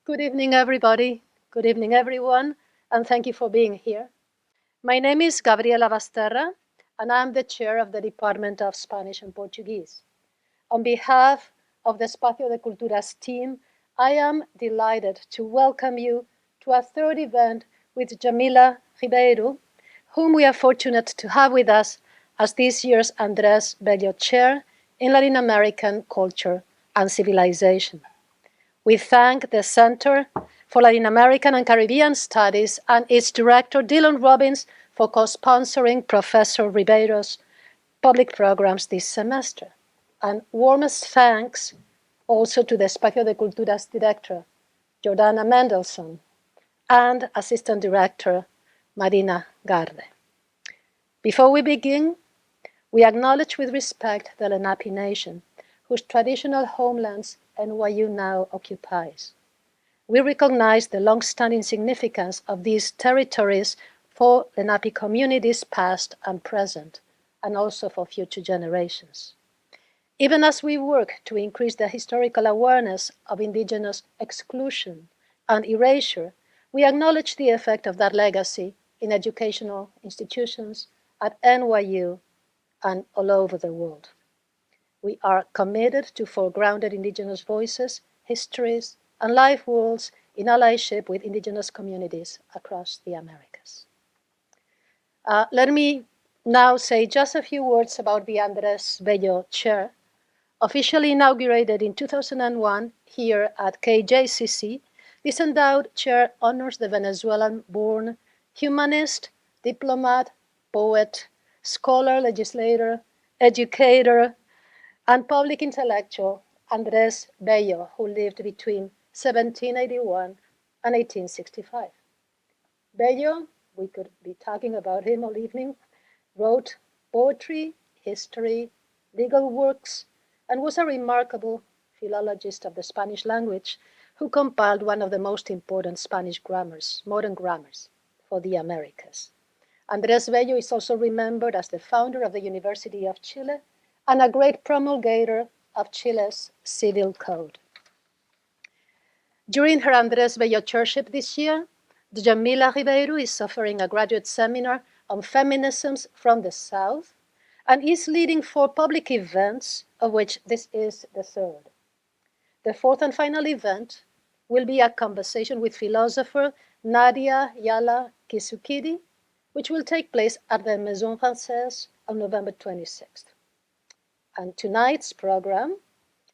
Good evening, everybody. Good evening, everyone, and thank you for being here. My name is Gabriela Basterra, and I'm the chair of the Department of Spanish and Portuguese. On behalf of the Espacio de Culturas team, I am delighted to welcome you to our third event with Djamila Ribeiro, whom we are fortunate to have with us as this year's Andrés Bello Chair in Latin American Culture and Civilization. We thank the Center for Latin American and Caribbean Studies and its director, Dylan Robbins, for co-sponsoring Professor Ribeiro's public programs this semester. And warmest thanks also to the Espacio de Culturas director, Jordana Mendelssohn, and Assistant Director, Marina Garde. Before we begin, we acknowledge with respect the Lenape Nation, whose traditional homelands NYU now occupies. We recognize the long-standing significance of these territories for Lenape communities past and present, and also for future generations. Even as we work to increase the historical awareness of indigenous exclusion and erasure, we acknowledge the effect of that legacy in educational institutions at NYU and all over the world. We are committed to foregrounded indigenous voices, histories, and life worlds in allyship with indigenous communities across the Americas. Let me now say just a few words about the Andrés Bello Chair. Officially inaugurated in 2001 here at KJCC, this endowed chair honors the Venezuelan-born humanist, diplomat, poet, scholar, legislator, educator, and public intellectual Andrés Bello, who lived between 1781 and 1865. Bello, we could be talking about him all evening, wrote poetry, history, legal works, and was a remarkable philologist of the Spanish language who compiled one of the most important Spanish grammars, modern grammars, for the Americas. Andrés Bello is also remembered as the founder of the University of Chile and a great promulgator of Chile's civil code. During her Andrés Bello chairship this year, Djamila Ribeiro is offering a graduate seminar on feminisms from the South and is leading 4 public events, of which this is the third. The fourth and final event will be a conversation with philosopher Nadia Yala Kisukidi, which will take place at the Maison Française on November 26th. And tonight's program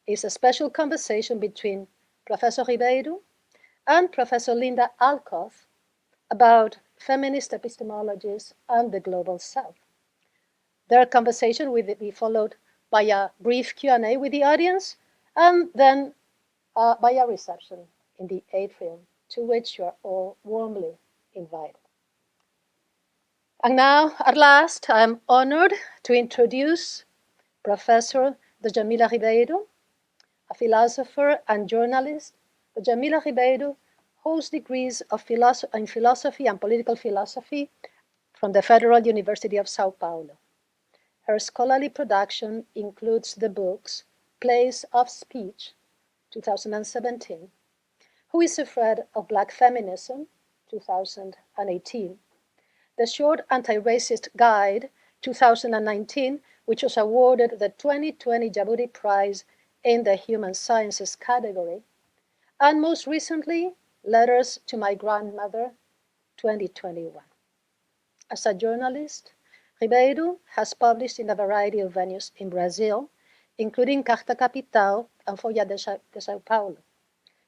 is a special conversation between Professor Ribeiro and Professor Linda Alcoff about feminist epistemologies and the global South. Their conversation will be followed by a brief Q&A with the audience, and then by a reception in the atrium, to which you are all warmly invited. And now, at last, I am honored to introduce Professor Djamila Ribeiro, a philosopher and journalist. Djamila Ribeiro holds degrees in philosophy and political philosophy from the Federal University of Sao Paulo. Her scholarly production includes the books Place of Speech, 2017, Who is Afraid of Black Feminism, 2018, The Short Anti-Racist Guide, 2019, which was awarded the 2020 Djibouti Prize in the Human Sciences category, and most recently, Letters to My Grandmother, 2021. As a journalist, Ribeiro has published in a variety of venues in Brazil, including Carta Capital and Folha de Sao Paulo.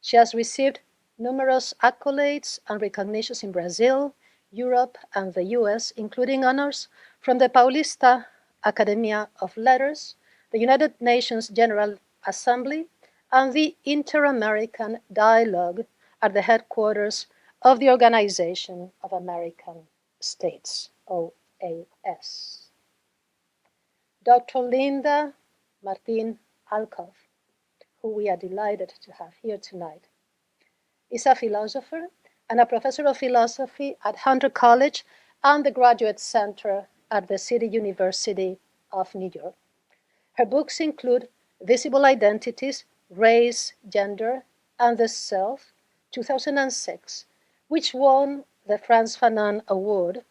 She has received numerous accolades and recognitions in Brazil, Europe, and the US, including honors from the Paulista Academia of Letters, the United Nations General Assembly, and the Inter-American Dialogue at the headquarters of the Organization of American States, OAS. Dr. Linda Martín Alcoff, who we are delighted to have here tonight, is a philosopher and a professor of philosophy at Hunter College and the Graduate Center at the City University of New York. Her books include Visible Identities, Race, Gender, and the Self, 2006, which won the Frantz Fanon Award,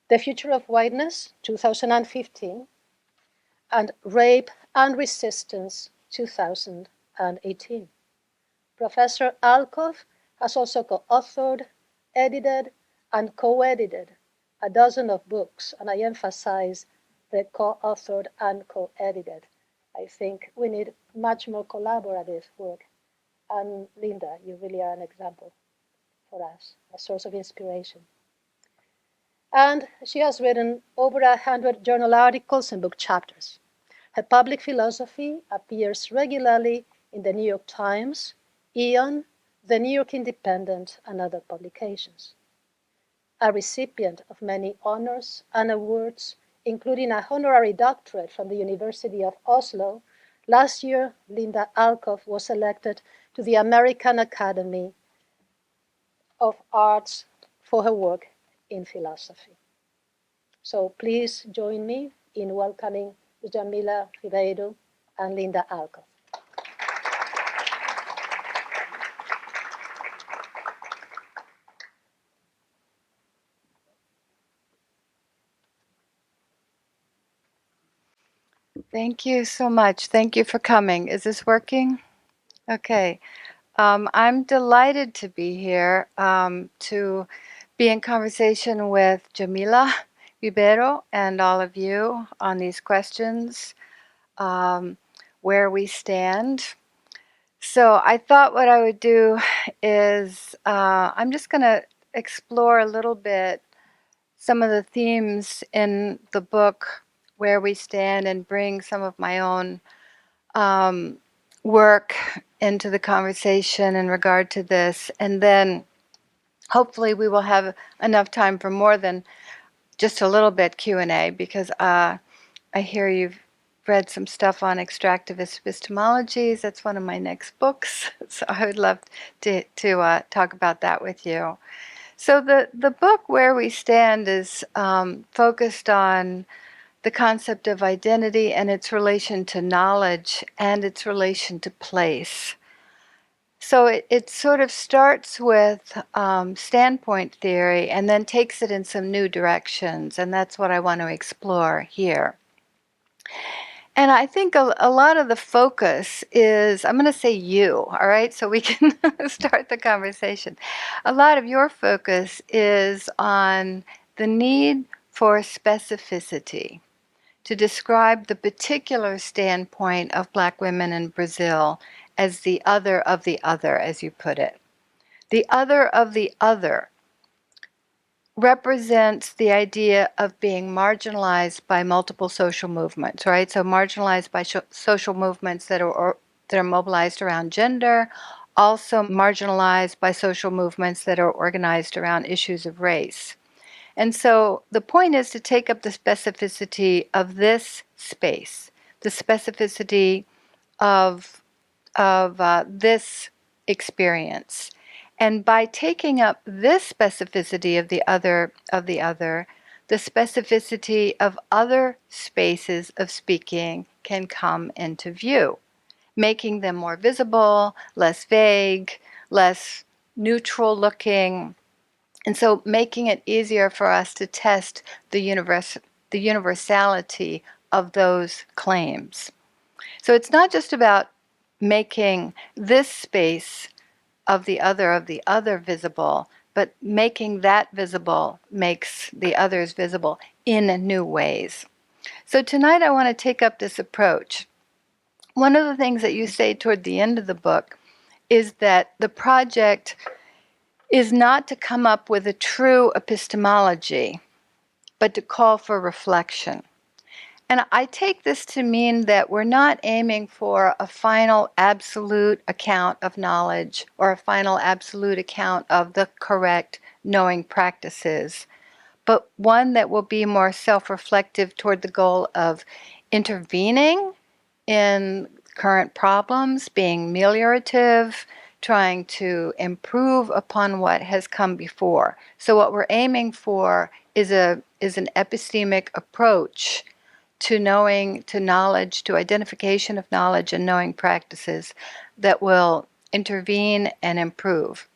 The Future of Whiteness, 2015, and Rape and Resistance, 2018. Professor Alcoff has also co-authored, edited, and co-edited a dozen of books, and I emphasize the co-authored and co-edited. I think we need much more collaborative work. And Linda, you really are an example for us, a source of inspiration. And she has written over 100 journal articles and book chapters. Her public philosophy appears regularly in the New York Times, Aeon, the New York Independent, and other publications. A recipient of many honors and awards, including a honorary doctorate from the University of Oslo, last year, Linda Alcoff was elected to the American Academy of Arts for her work in philosophy. So please join me in welcoming Djamila Ribeiro and Linda Alcoff. Thank you so much. Thank you for coming. Is this working? Okay. I'm delighted to be here to be in conversation with Djamila Ribeiro and all of you on these questions, where we stand. So I thought what I would do is I'm just going to explore a little bit some of the themes in the book Where We Stand and bring some of my own work into the conversation in regard to this. And then hopefully we will have enough time for more than just a little bit Q&A, because I hear you've read some stuff on extractivist epistemologies. That's one of my next books. So I would love to talk about that with you. So the book Where We Stand is focused on the concept of identity and its relation to knowledge and its relation to place. So it sort of starts with standpoint theory and then takes it in some new directions, and that's what I want to explore here. And I think a lot of the focus is, I'm going to say you, all right, so we can start the conversation. A lot of your focus is on the need for specificity to describe the particular standpoint of Black women in Brazil as the other of the other, as you put it. The other of the other represents the idea of being marginalized by multiple social movements, right? So marginalized by social movements that are mobilized around gender, also marginalized by social movements that are organized around issues of race. And so the point is to take up the specificity of this space, the specificity of this experience. And by taking up this specificity of the other, the specificity of other spaces of speaking can come into view, making them more visible, less vague, less neutral looking, and so making it easier for us to test the universality of those claims. So it's not just about making this space of the other visible, but making that visible makes the others visible in new ways. So tonight I want to take up this approach. One of the things that you say toward the end of the book is that the project is not to come up with a true epistemology, but to call for reflection. And I take this to mean that we're not aiming for a final absolute account of knowledge or a final absolute account of the correct knowing practices, but one that will be more self-reflective toward the goal of intervening in current problems, being ameliorative, trying to improve upon what has come before. So what we're aiming for is an epistemic approach to knowing, to knowledge, to identification of knowledge and knowing practices that will intervene and improve.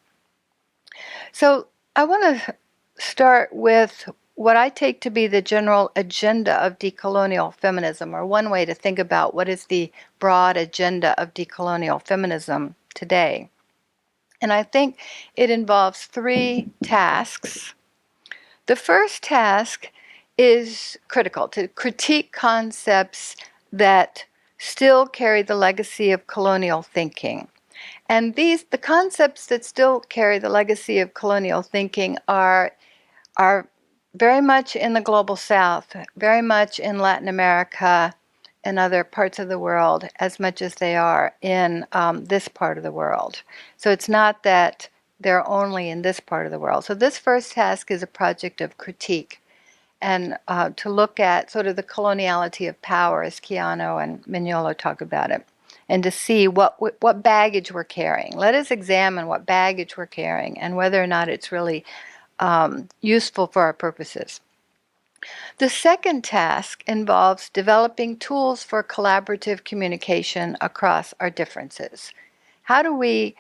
So I want to start with what I take to be the general agenda of decolonial feminism, or one way to think about what is the broad agenda of decolonial feminism today. And I think it involves 3 tasks. The first task is critical, to critique concepts that still carry the legacy of colonial thinking. And the concepts that still carry the legacy of colonial thinking are very much in the global south, very much in Latin America and other parts of the world, as much as they are in this part of the world. So it's not that they're only in this part of the world. So this first task is a project of critique, and to look at sort of the coloniality of power, as Keanu and Mignolo talk about it, and to see what baggage we're carrying. Let us examine what baggage we're carrying and whether or not it's really useful for our purposes. The second task involves developing tools for collaborative communication across our differences. How do we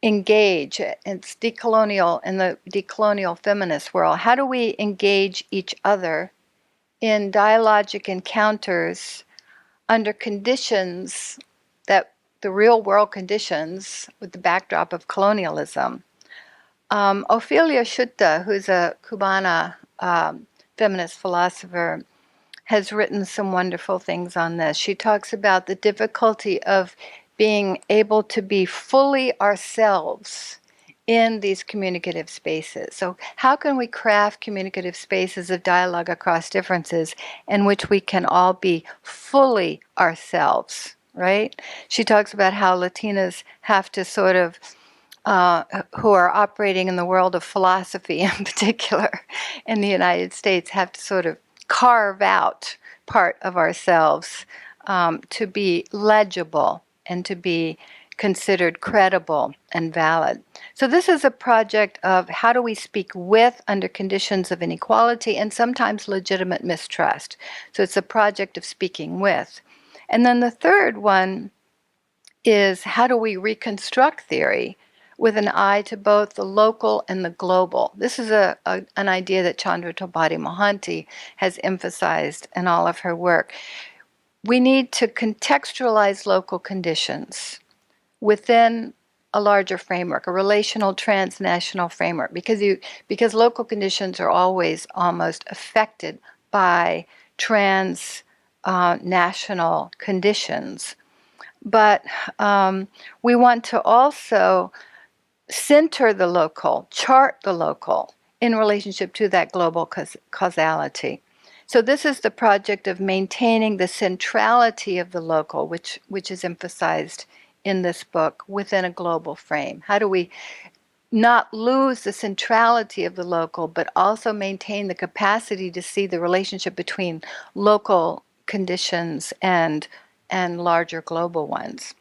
engage, it's decolonial, in the decolonial feminist world, how do we engage each other in dialogic encounters under conditions that the real world conditions with the backdrop of colonialism? Ofelia Schutte, who's a Cubana feminist philosopher, has written some wonderful things on this. She talks about the difficulty of being able to be fully ourselves in these communicative spaces. So how can we craft communicative spaces of dialogue across differences in which we can all be fully ourselves, right? She talks about how Latinas have to sort of who are operating in the world of philosophy in particular in the United States have to sort of carve out part of ourselves to be legible and to be considered credible and valid. So this is a project of how do we speak with under conditions of inequality and sometimes legitimate mistrust. So it's a project of speaking with. And then the third one is how do we reconstruct theory with an eye to both the local and the global. This is an idea that Chandra Topati Mohanty has emphasized in all of her work. We need to contextualize local conditions within a larger framework, a relational transnational framework, because local conditions are always almost affected by transnational conditions. But we want to also center the local, chart the local in relationship to that global causality. So this is the project of maintaining the centrality of the local, which is emphasized in this book within a global frame. How do we not lose the centrality of the local, but also maintain the capacity to see the relationship between local conditions and larger global ones?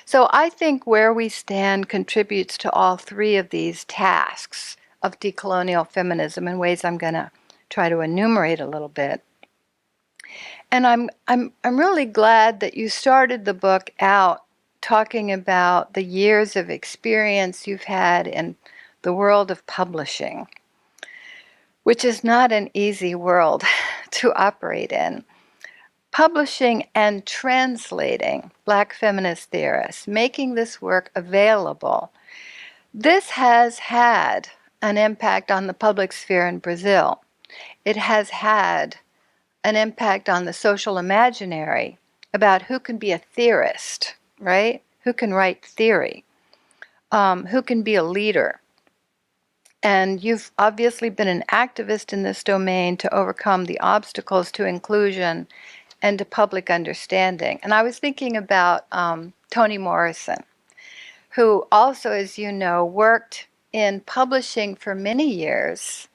So I think Where We Stand contributes to all 3 of these tasks of decolonial feminism in ways I'm going to try to enumerate a little bit. And I'm really glad that you started the book out talking about the years of experience you've had in the world of publishing, which is not an easy world to operate in. Publishing and translating Black feminist theorists, making this work available. This has had an impact on the public sphere in Brazil. It has had an impact on the social imaginary about who can be a theorist, right? Who can write theory? Who can be a leader? And you've obviously been an activist in this domain to overcome the obstacles to inclusion and to public understanding. And I was thinking about Toni Morrison, who also, as you know, worked in publishing for many years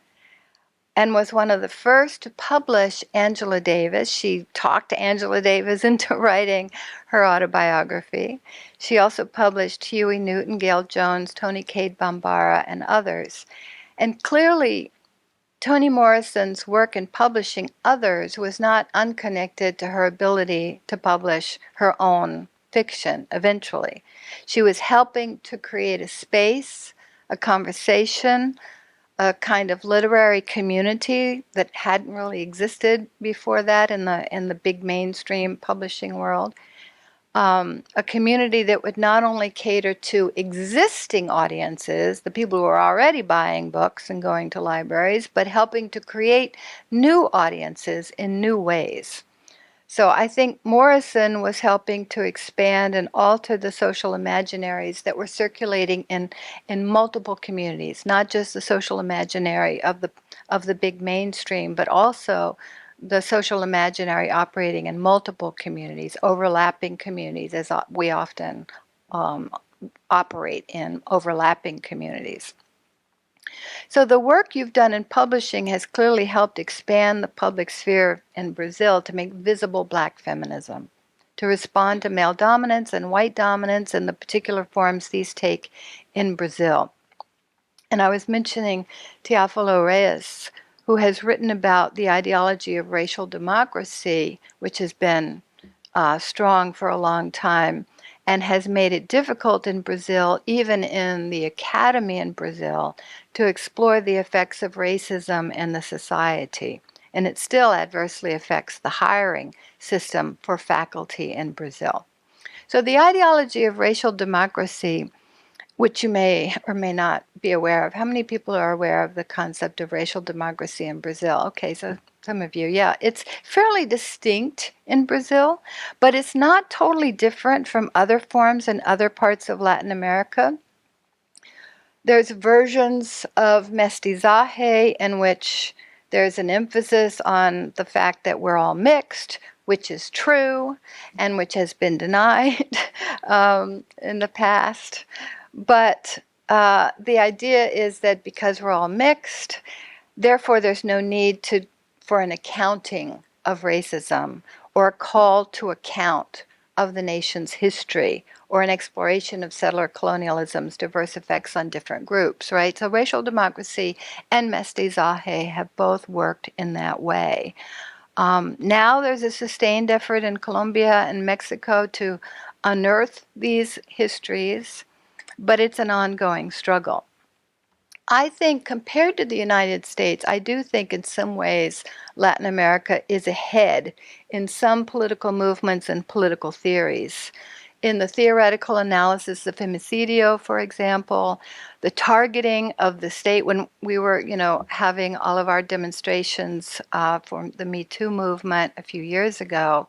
and was one of the first to publish Angela Davis. She talked to Angela Davis into writing her autobiography. She also published Huey Newton, Gail Jones, Toni Cade Bambara, and others. And clearly, Toni Morrison's work in publishing others was not unconnected to her ability to publish her own fiction eventually. She was helping to create a space, a conversation, a kind of literary community that hadn't really existed before that in the big mainstream publishing world. A community that would not only cater to existing audiences, the people who are already buying books and going to libraries, but helping to create new audiences in new ways. So I think Morrison was helping to expand and alter the social imaginaries that were circulating in multiple communities, not just the social imaginary of the big mainstream, but also the social imaginary operating in multiple communities, overlapping communities, as we often operate in overlapping communities. So the work you've done in publishing has clearly helped expand the public sphere in Brazil to make visible Black feminism, to respond to male dominance and white dominance and the particular forms these take in Brazil. And I was mentioning Teófilo Reyes, who has written about the ideology of racial democracy, which has been strong for a long time, and has made it difficult in Brazil, even in the academy in Brazil, to explore the effects of racism in the society. And it still adversely affects the hiring system for faculty in Brazil. So the ideology of racial democracy, which you may or may not be aware of. How many people are aware of the concept of racial democracy in Brazil? Okay, so some of you, yeah. It's fairly distinct in Brazil, but it's not totally different from other forms in other parts of Latin America. There's versions of mestizaje in which there's an emphasis on the fact that we're all mixed, which is true, and which has been denied in the past. But the idea is that because we're all mixed, therefore there's no need for an accounting of racism or a call to account of the nation's history or an exploration of settler colonialism's diverse effects on different groups, right? So racial democracy and mestizaje have both worked in that way. Now there's a sustained effort in Colombia and Mexico to unearth these histories, but it's an ongoing struggle. I think compared to the United States, I do think in some ways Latin America is ahead in some political movements and political theories. In the theoretical analysis of femicidio, for example, the targeting of the state, when we were, having all of our demonstrations for the Me Too movement a few years ago,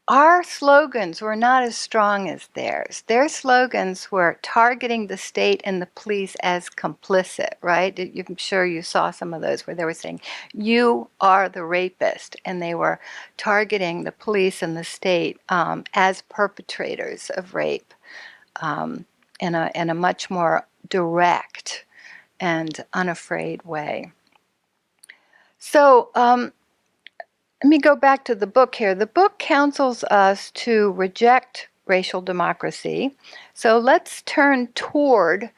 our slogans were not as strong as theirs. Their slogans were targeting the state and the police as complicit, right? I'm sure you saw some of those where they were saying, you are the rapist. And they were targeting the police and the state as perpetrators of rape in a much more direct and unafraid way. So, let me go back to the book here. The book counsels us to reject racial democracy. So let's turn toward,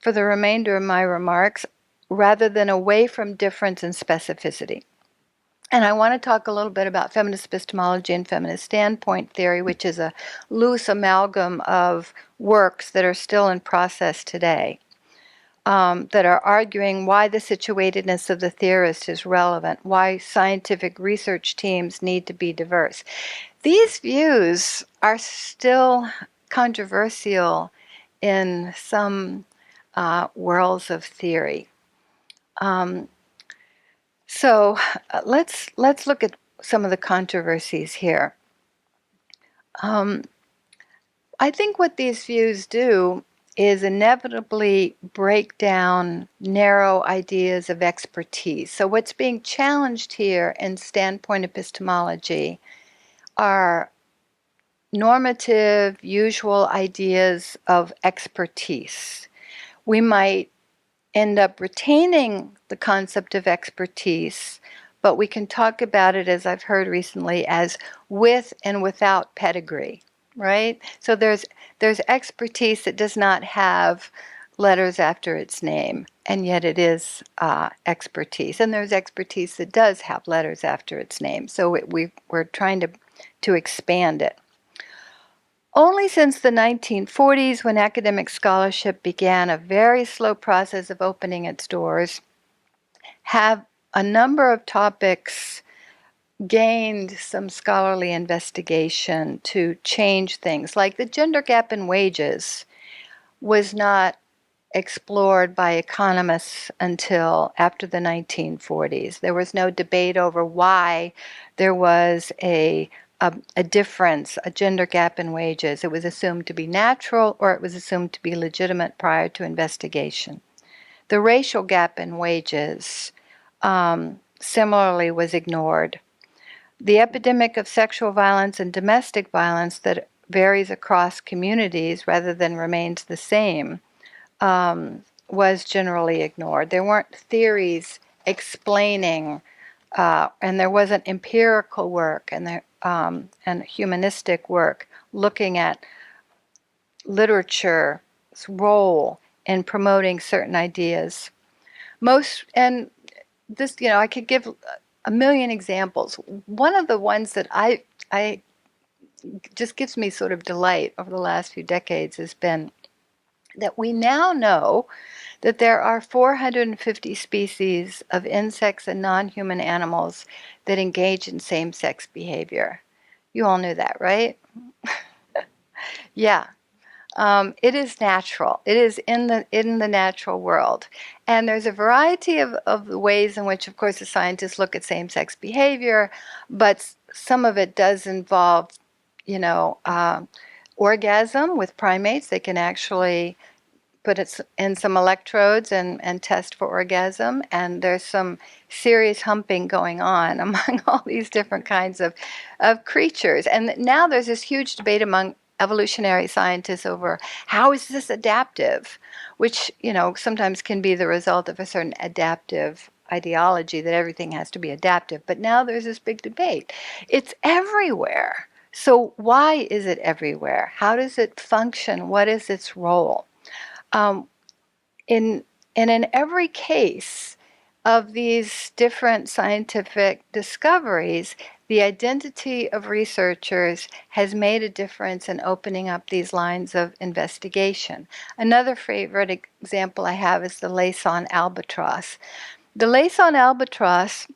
for the remainder of my remarks, rather than away from difference and specificity. And I want to talk a little bit about feminist epistemology and feminist standpoint theory, which is a loose amalgam of works that are still in process today. That are arguing why the situatedness of the theorist is relevant, why scientific research teams need to be diverse. These views are still controversial in some worlds of theory. So let's look at some of the controversies here. I think what these views do is inevitably break down narrow ideas of expertise. So what's being challenged here in standpoint epistemology are normative, usual ideas of expertise. We might end up retaining the concept of expertise, but we can talk about it, as I've heard recently, as with and without pedigree. Right? So there's expertise that does not have letters after its name, and yet it is expertise. And there's expertise that does have letters after its name. So we're trying to expand it. Only since the 1940s, when academic scholarship began a very slow process of opening its doors, have a number of topics gained some scholarly investigation to change things. Like the gender gap in wages was not explored by economists until after the 1940s. There was no debate over why there was a difference, a gender gap in wages. It was assumed to be natural, or it was assumed to be legitimate prior to investigation. The racial gap in wages similarly was ignored. The epidemic of sexual violence and domestic violence that varies across communities rather than remains the same was generally ignored. There weren't theories explaining, and there wasn't empirical work and humanistic work looking at literature's role in promoting certain ideas. And this, I could give a million examples. One of the ones that I just gives me sort of delight over the last few decades has been that we now know that there are 450 species of insects and non-human animals that engage in same-sex behavior. You all knew that, right? Yeah. It is natural. It is in the natural world. And there's a variety of ways in which, of course, the scientists look at same-sex behavior, but some of it does involve, orgasm with primates. They can actually put it in some electrodes and test for orgasm. And there's some serious humping going on among all these different kinds of creatures. And now there's this huge debate among evolutionary scientists over how is this adaptive, which, sometimes can be the result of a certain adaptive ideology that everything has to be adaptive. But now there's this big debate. It's everywhere. So why is it everywhere? How does it function? What is its role? In every case of these different scientific discoveries, the identity of researchers has made a difference in opening up these lines of investigation. Another favorite example I have is the Laysan albatross. The Laysan albatross,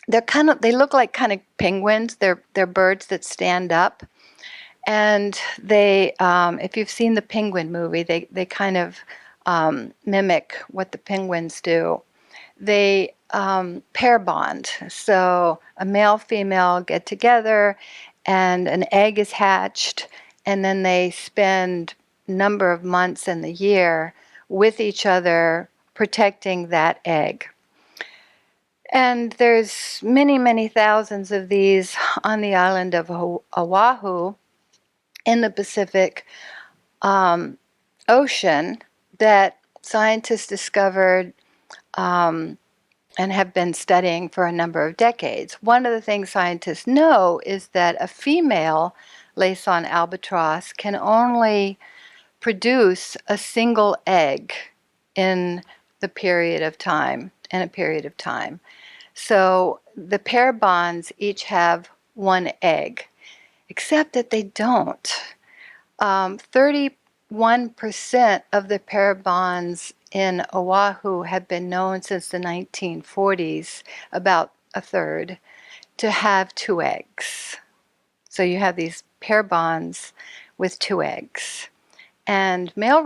they look like kind of penguins. They're birds that stand up. And they, if you've seen the Penguin movie, they kind of mimic what the penguins do. They pair bond. So a male-female get together and an egg is hatched, and then they spend a number of months in the year with each other protecting that egg. And there's many, many thousands of these on the island of Oahu in the Pacific Ocean that scientists discovered and have been studying for a number of decades. One of the things scientists know is that a female Laysan albatross can only produce a single egg in a period of time. So the pair bonds each have one egg, except that they don't. 31% of the pair bonds in Oahu have been known since the 1940s, about a third, to have two eggs. So you have these pair bonds with two eggs. And male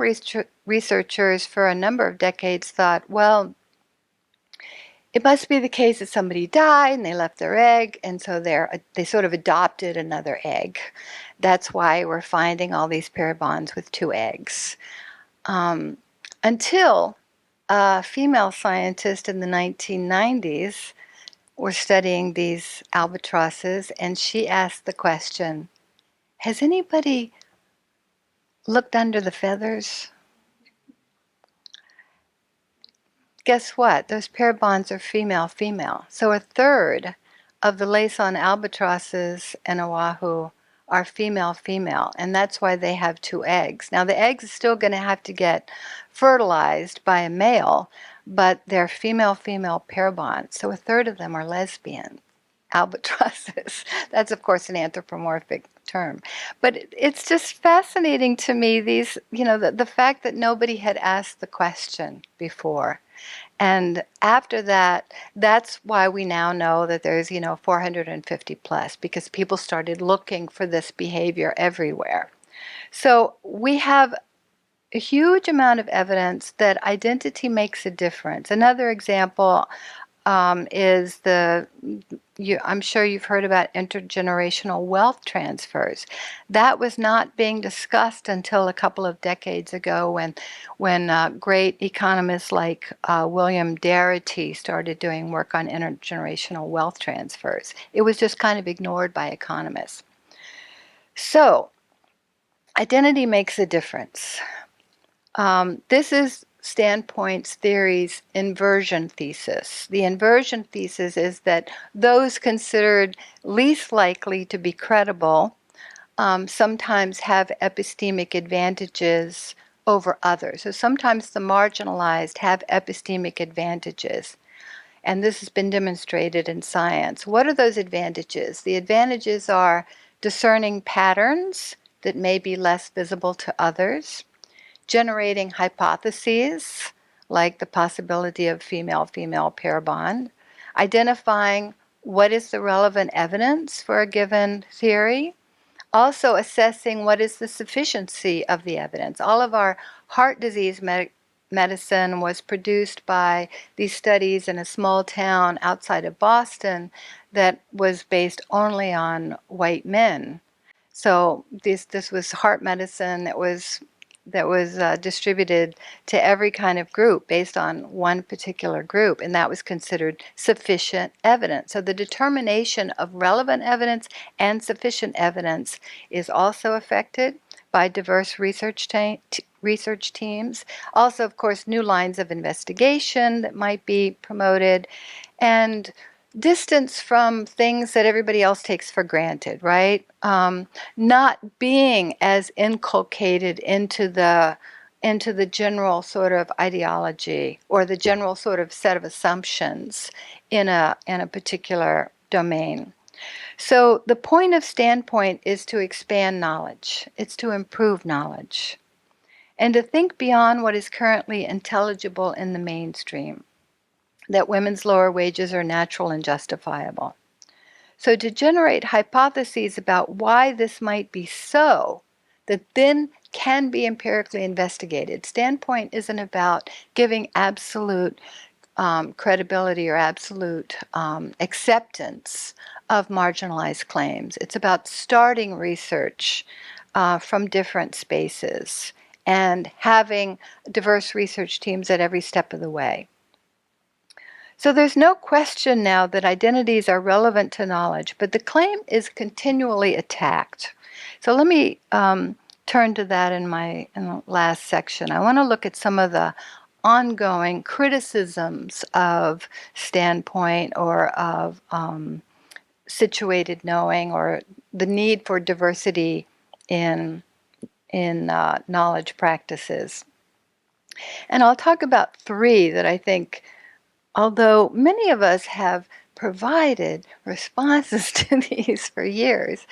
researchers for a number of decades thought, well, it must be the case that somebody died and they left their egg, and so they sort of adopted another egg. That's why we're finding all these pair bonds with two eggs. Until a female scientist in the 1990s were studying these albatrosses, and she asked the question, has anybody looked under the feathers? Guess what? Those pair bonds are female-female. So a third of the Laysan albatrosses in Oahu are female-female, and that's why they have two eggs. Now, the eggs are still going to have to get fertilized by a male, but they're female-female pair bonds, so a third of them are lesbian. albatrosses. That's, of course, an anthropomorphic term. But it's just fascinating to me, these, the fact that nobody had asked the question before. And after that, that's why we now know that there's, 450 plus, because people started looking for this behavior everywhere. So we have a huge amount of evidence that identity makes a difference. Another example is I'm sure you've heard about intergenerational wealth transfers. That was not being discussed until a couple of decades ago when great economists like William Darity started doing work on intergenerational wealth transfers. It was just kind of ignored by economists. So, identity makes a difference. This is Standpoint's theory's inversion thesis. The inversion thesis is that those considered least likely to be credible sometimes have epistemic advantages over others. So sometimes the marginalized have epistemic advantages. And this has been demonstrated in science. What are those advantages? The advantages are discerning patterns that may be less visible to others, generating hypotheses, like the possibility of female-female pair bond, identifying what is the relevant evidence for a given theory, also assessing what is the sufficiency of the evidence. All of our heart disease medicine was produced by these studies in a small town outside of Boston that was based only on white men. So this was heart medicine that was distributed to every kind of group based on one particular group, and that was considered sufficient evidence. So the determination of relevant evidence and sufficient evidence is also affected by diverse research teams. Also, of course, new lines of investigation that might be promoted, and distance from things that everybody else takes for granted, right? Not being as inculcated into the general sort of ideology or the general sort of set of assumptions in a particular domain. So the point of Standpoint is to expand knowledge. It's to improve knowledge and to think beyond what is currently intelligible in the mainstream, that women's lower wages are natural and justifiable. So to generate hypotheses about why this might be so, that then can be empirically investigated. Standpoint isn't about giving absolute credibility or absolute acceptance of marginalized claims. It's about starting research from different spaces and having diverse research teams at every step of the way. So there's no question now that identities are relevant to knowledge, but the claim is continually attacked. So let me turn to that in the last section. I want to look at some of the ongoing criticisms of Standpoint or of situated knowing or the need for diversity in knowledge practices. And I'll talk about three that I think, although many of us have provided responses to these for years,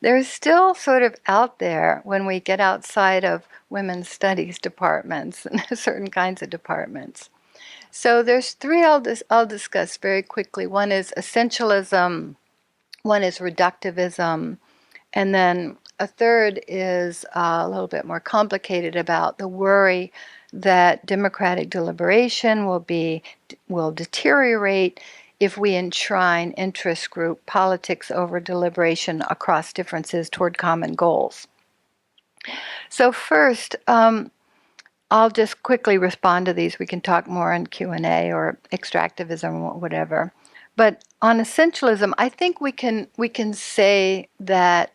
they're still sort of out there when we get outside of women's studies departments and certain kinds of departments. So there's three I'll discuss very quickly. One is essentialism, one is reductivism, and then a third is a little bit more complicated about the worry that democratic deliberation will deteriorate if we enshrine interest group politics over deliberation across differences toward common goals. So first, I'll just quickly respond to these. We can talk more on Q&A or extractivism or whatever. But on essentialism, I think we can say that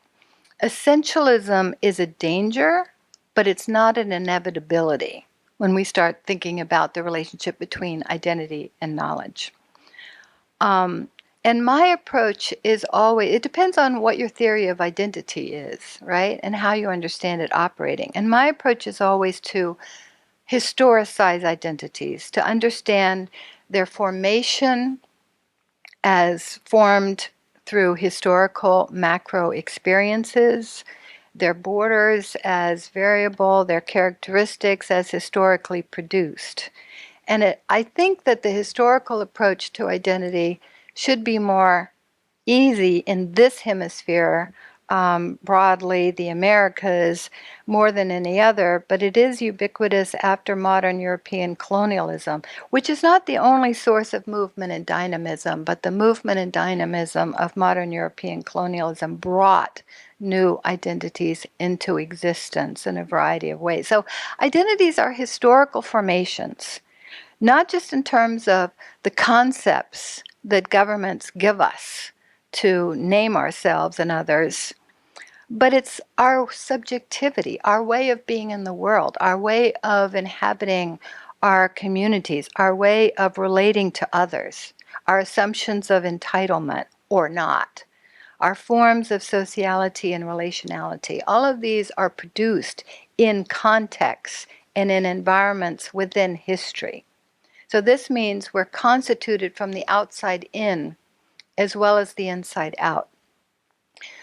essentialism is a danger, but it's not an inevitability when we start thinking about the relationship between identity and knowledge. And my approach is always, it depends on what your theory of identity is, right? And how you understand it operating. And my approach is always to historicize identities, to understand their formation as formed through historical macro experiences, their borders as variable, their characteristics as historically produced. And I think that the historical approach to identity should be more easy in this hemisphere, broadly, the Americas, more than any other, but it is ubiquitous after modern European colonialism, which is not the only source of movement and dynamism, but the movement and dynamism of modern European colonialism brought new identities into existence in a variety of ways. So identities are historical formations, not just in terms of the concepts that governments give us to name ourselves and others, but it's our subjectivity, our way of being in the world, our way of inhabiting our communities, our way of relating to others, our assumptions of entitlement or not, our forms of sociality and relationality. All of these are produced in contexts and in environments within history. So this means we're constituted from the outside in as well as the inside out.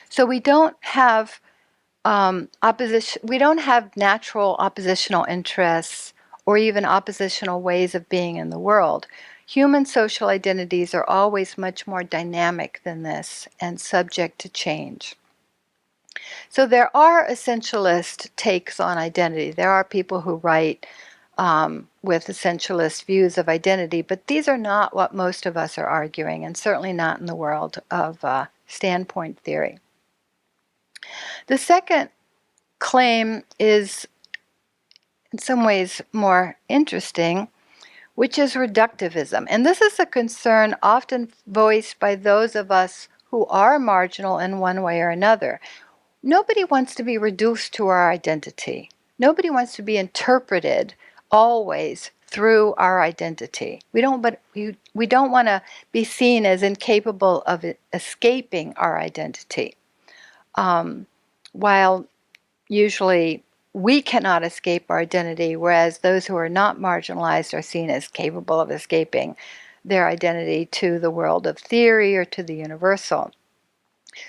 So we don't have opposition. We don't have natural oppositional interests or even oppositional ways of being in the world. Human social identities are always much more dynamic than this and subject to change. So there are essentialist takes on identity. There are people who write with essentialist views of identity, but these are not what most of us are arguing, and certainly not in the world of standpoint theory. The second claim is in some ways more interesting, which is reductivism. And this is a concern often voiced by those of us who are marginal in one way or another. Nobody wants to be reduced to our identity. Nobody wants to be interpreted always through our identity. We don't want to be seen as incapable of escaping our identity. While usually we cannot escape our identity, whereas those who are not marginalized are seen as capable of escaping their identity to the world of theory or to the universal.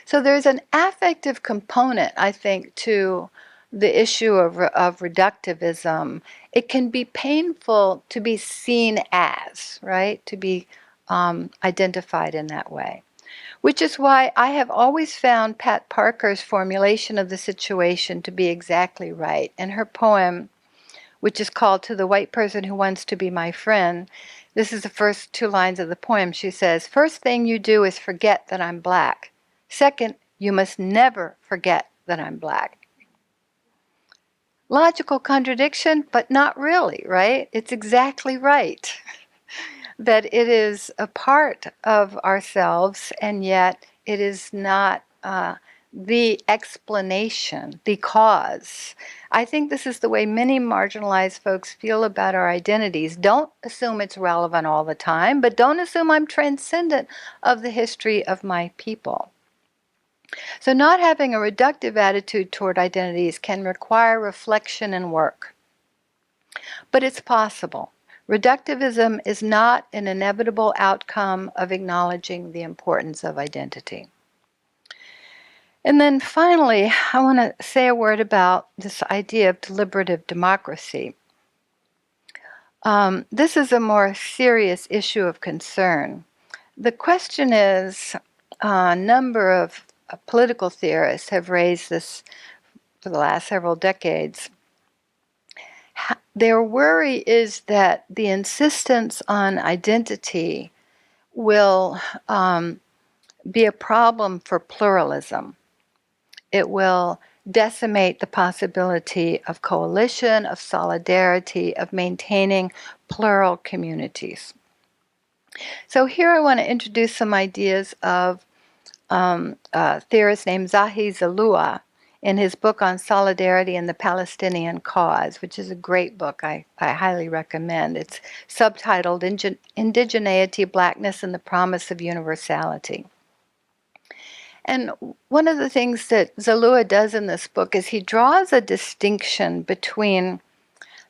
So there's an affective component, I think, to the issue of reductivism. It can be painful to be seen as, right? To be identified in that way. Which is why I have always found Pat Parker's formulation of the situation to be exactly right. And her poem, which is called To the White Person Who Wants to Be My Friend, this is the first two lines of the poem. She says, "First thing you do is forget that I'm black. Second, you must never forget that I'm black." Logical contradiction, but not really, right? It's exactly right. That it is a part of ourselves, and yet it is not the explanation, the cause. I think this is the way many marginalized folks feel about our identities. Don't assume it's relevant all the time, but don't assume I'm transcendent of the history of my people. So not having a reductive attitude toward identities can require reflection and work. But it's possible. Reductivism is not an inevitable outcome of acknowledging the importance of identity. And then finally, I want to say a word about this idea of deliberative democracy. This is a more serious issue of concern. The question is, a number of political theorists have raised this for the last several decades. Their worry is that the insistence on identity will be a problem for pluralism. It will decimate the possibility of coalition, of solidarity, of maintaining plural communities. So here I want to introduce some ideas of a theorist named Zahi Zalloua in his book on solidarity and the Palestinian cause, which is a great book I highly recommend. It's subtitled Indigeneity, Blackness, and the Promise of Universality. And one of the things that Zalloua does in this book is he draws a distinction between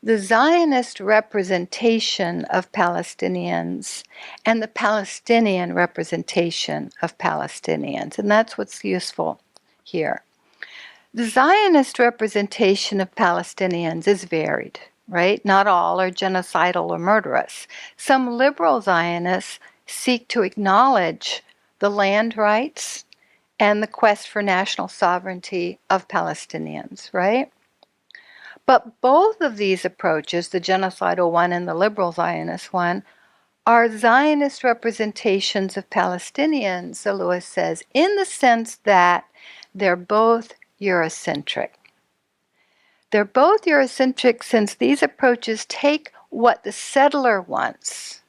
the Zionist representation of Palestinians and the Palestinian representation of Palestinians. And that's what's useful here. The Zionist representation of Palestinians is varied, right? Not all are genocidal or murderous. Some liberal Zionists seek to acknowledge the land rights and the quest for national sovereignty of Palestinians, right? But both of these approaches, the genocidal one and the liberal Zionist one, are Zionist representations of Palestinians, Lewis says, in the sense that they're both Eurocentric. They're both Eurocentric since these approaches take what the settler wants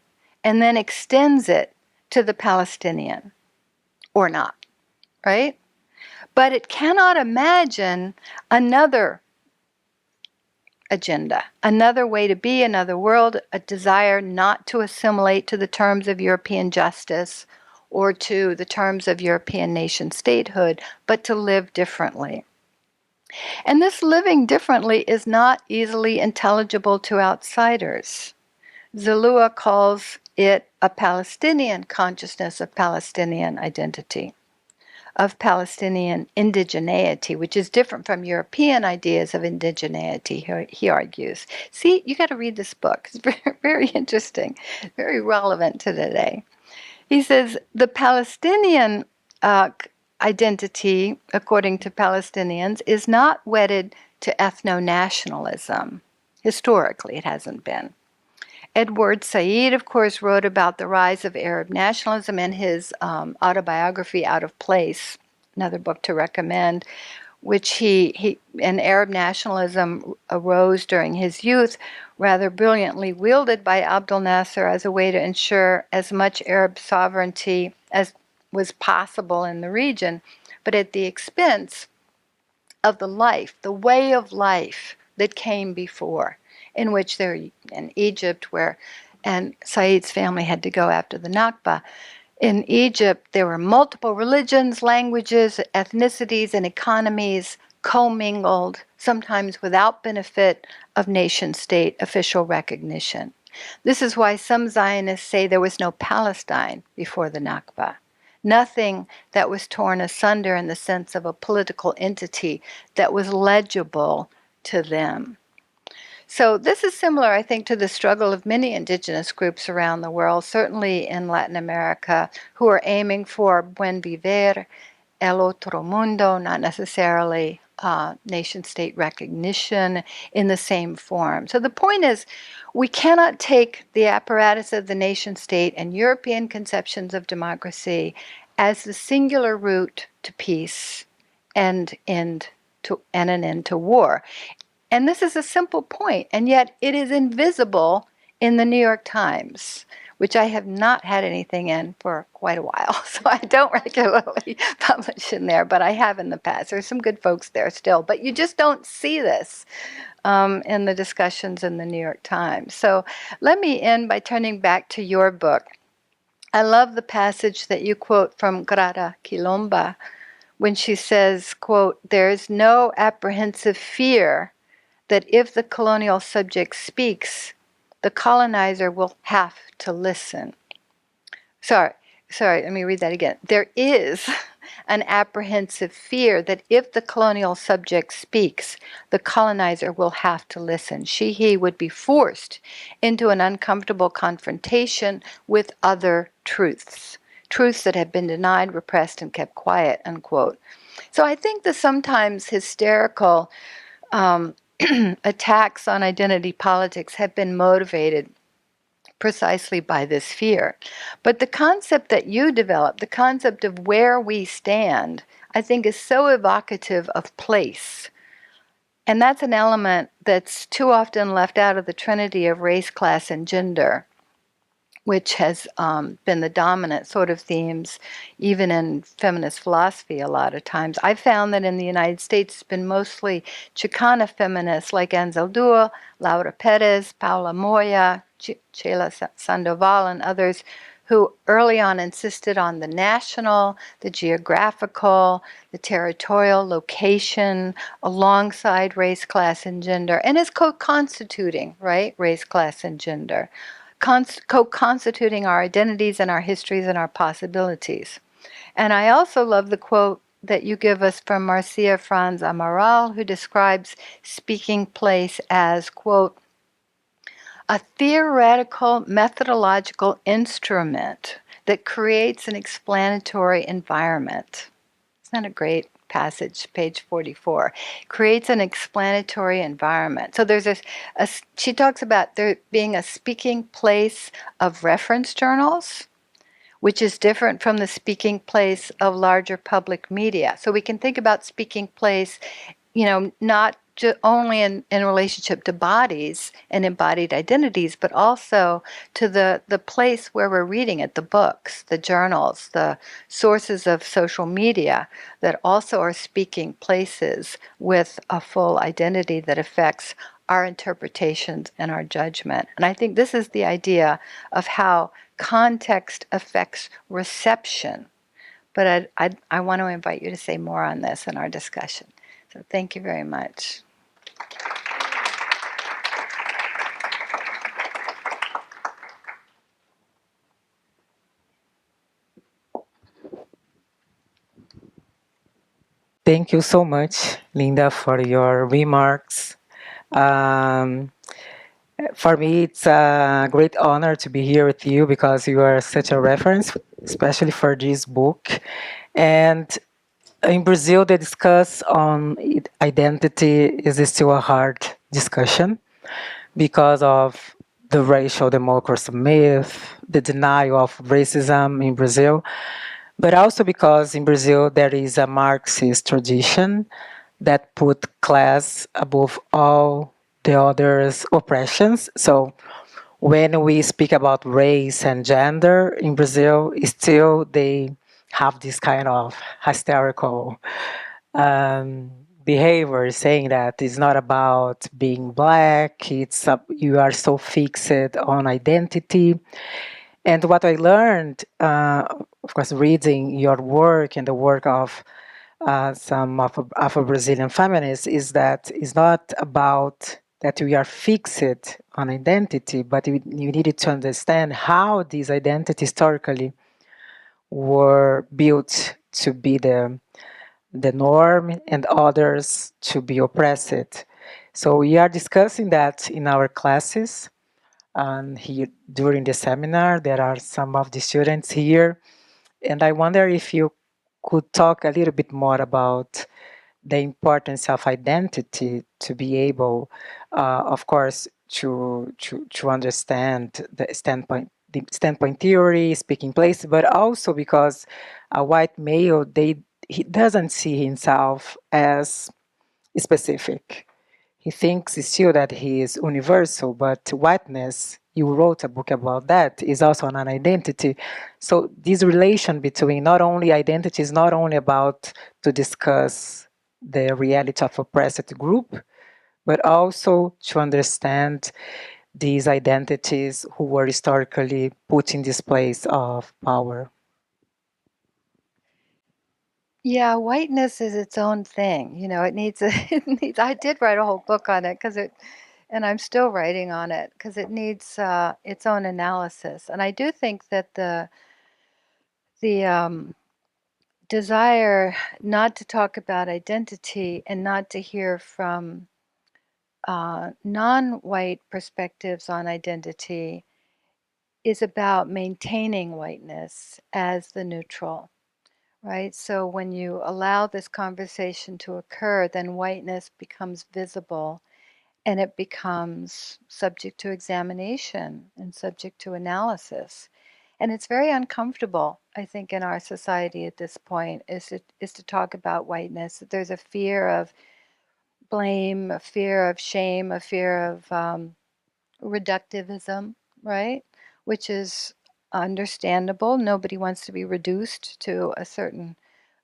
and then extends it to the Palestinian, or not, right? But it cannot imagine another agenda, another way to be, another world, a desire not to assimilate to the terms of European justice or to the terms of European nation statehood, but to live differently. And this living differently is not easily intelligible to outsiders. Zalua calls it a Palestinian consciousness of Palestinian identity, of Palestinian indigeneity, which is different from European ideas of indigeneity, he argues. See, you got to read this book. It's very, very interesting, very relevant to today. He says the Palestinian identity, according to Palestinians, is not wedded to ethno-nationalism. Historically, it hasn't been. Edward Said, of course, wrote about the rise of Arab nationalism in his autobiography, Out of Place, another book to recommend, which and Arab nationalism arose during his youth, rather brilliantly wielded by Abdel Nasser as a way to ensure as much Arab sovereignty as was possible in the region, but at the expense of the way of life that came before, in which they're in Egypt, and Said's family had to go after the Nakba. In Egypt, there were multiple religions, languages, ethnicities, and economies commingled, sometimes without benefit of nation-state official recognition. This is why some Zionists say there was no Palestine before the Nakba. Nothing that was torn asunder in the sense of a political entity that was legible to them. So this is similar, I think, to the struggle of many indigenous groups around the world, certainly in Latin America, who are aiming for buen vivir, el otro mundo, not necessarily nation-state recognition in the same form. So the point is, we cannot take the apparatus of the nation-state and European conceptions of democracy as the singular route to peace and an end to war. And this is a simple point, and yet it is invisible in the New York Times, which I have not had anything in for quite a while, so I don't regularly publish in there, but I have in the past. There's some good folks there still, but you just don't see this in the discussions in the New York Times. So let me end by turning back to your book. I love the passage that you quote from Grada Quilomba when she says, quote, "There is no apprehensive fear that if the colonial subject speaks, the colonizer will have to listen." Sorry, let me read that again. There is an apprehensive fear that if the colonial subject speaks, the colonizer will have to listen. He would be forced into an uncomfortable confrontation with other truths that have been denied, repressed, and kept quiet, unquote. So I think the sometimes hysterical attacks on identity politics have been motivated precisely by this fear. But the concept that you developed, the concept of where we stand, I think is so evocative of place. And that's an element that's too often left out of the trinity of race, class, and gender, which has been the dominant sort of themes, even in feminist philosophy a lot of times. I found that in the United States, it's been mostly Chicana feminists like Anzaldúa, Laura Perez, Paula Moya, Sheila Sandoval, and others who early on insisted on the national, the geographical, the territorial location alongside race, class, and gender, and is co-constituting, right, race, class, and gender, co-constituting our identities and our histories and our possibilities. And I also love the quote that you give us from Marcia Franz Amaral, who describes speaking place as, quote, a theoretical methodological instrument that creates an explanatory environment. Isn't that a great passage, page 44? Creates an explanatory environment. So there's she talks about there being a speaking place of reference journals, which is different from the speaking place of larger public media. So we can think about speaking place, not only in relationship to bodies and embodied identities, but also to the place where we're reading it, the books, the journals, the sources of social media that also are speaking places with a full identity that affects our interpretations and our judgment. And I think this is the idea of how context affects reception. But I want to invite you to say more on this in our discussion. So thank you very much. Thank you so much, Linda, for your remarks. Um, for me, it's a great honor to be here with you because you are such a reference, especially for this book. And in Brazil, the discuss on identity is still a hard discussion because of the racial democracy myth, the denial of racism in Brazil, but also because in Brazil there is a Marxist tradition that put class above all the others' oppressions. So when we speak about race and gender in Brazil, still they have this kind of hysterical behavior saying that it's not about being black, you are so fixed on identity. And what I learned, of course, reading your work and the work of some Afro-Brazilian feminists, is that it's not about that we are fixed on identity, but you needed to understand how these identities historically were built to be the norm and others to be oppressed. So we are discussing that in our classes. And here during the seminar, there are some of the students here. And I wonder if you could talk a little bit more about the importance of identity to be able, of course, to understand the standpoint theory, speaking place, but also because a white male, he doesn't see himself as specific. He thinks still that he is universal, but whiteness, you wrote a book about that, is also an identity. So this relation between not only identity is not only about to discuss the reality of oppressed group, but also to understand these identities who were historically put in this place of power. Yeah, whiteness is its own thing. It needs I did write a whole book on it and I'm still writing on it because it needs its own analysis. And I do think that the desire not to talk about identity and not to hear from non-white perspectives on identity is about maintaining whiteness as the neutral. Right? So when you allow this conversation to occur, then whiteness becomes visible and it becomes subject to examination and subject to analysis. And it's very uncomfortable, I think, in our society at this point, is to talk about whiteness. There's a fear of blame, a fear of shame, a fear of reductivism, right? Which is understandable. Nobody wants to be reduced to a certain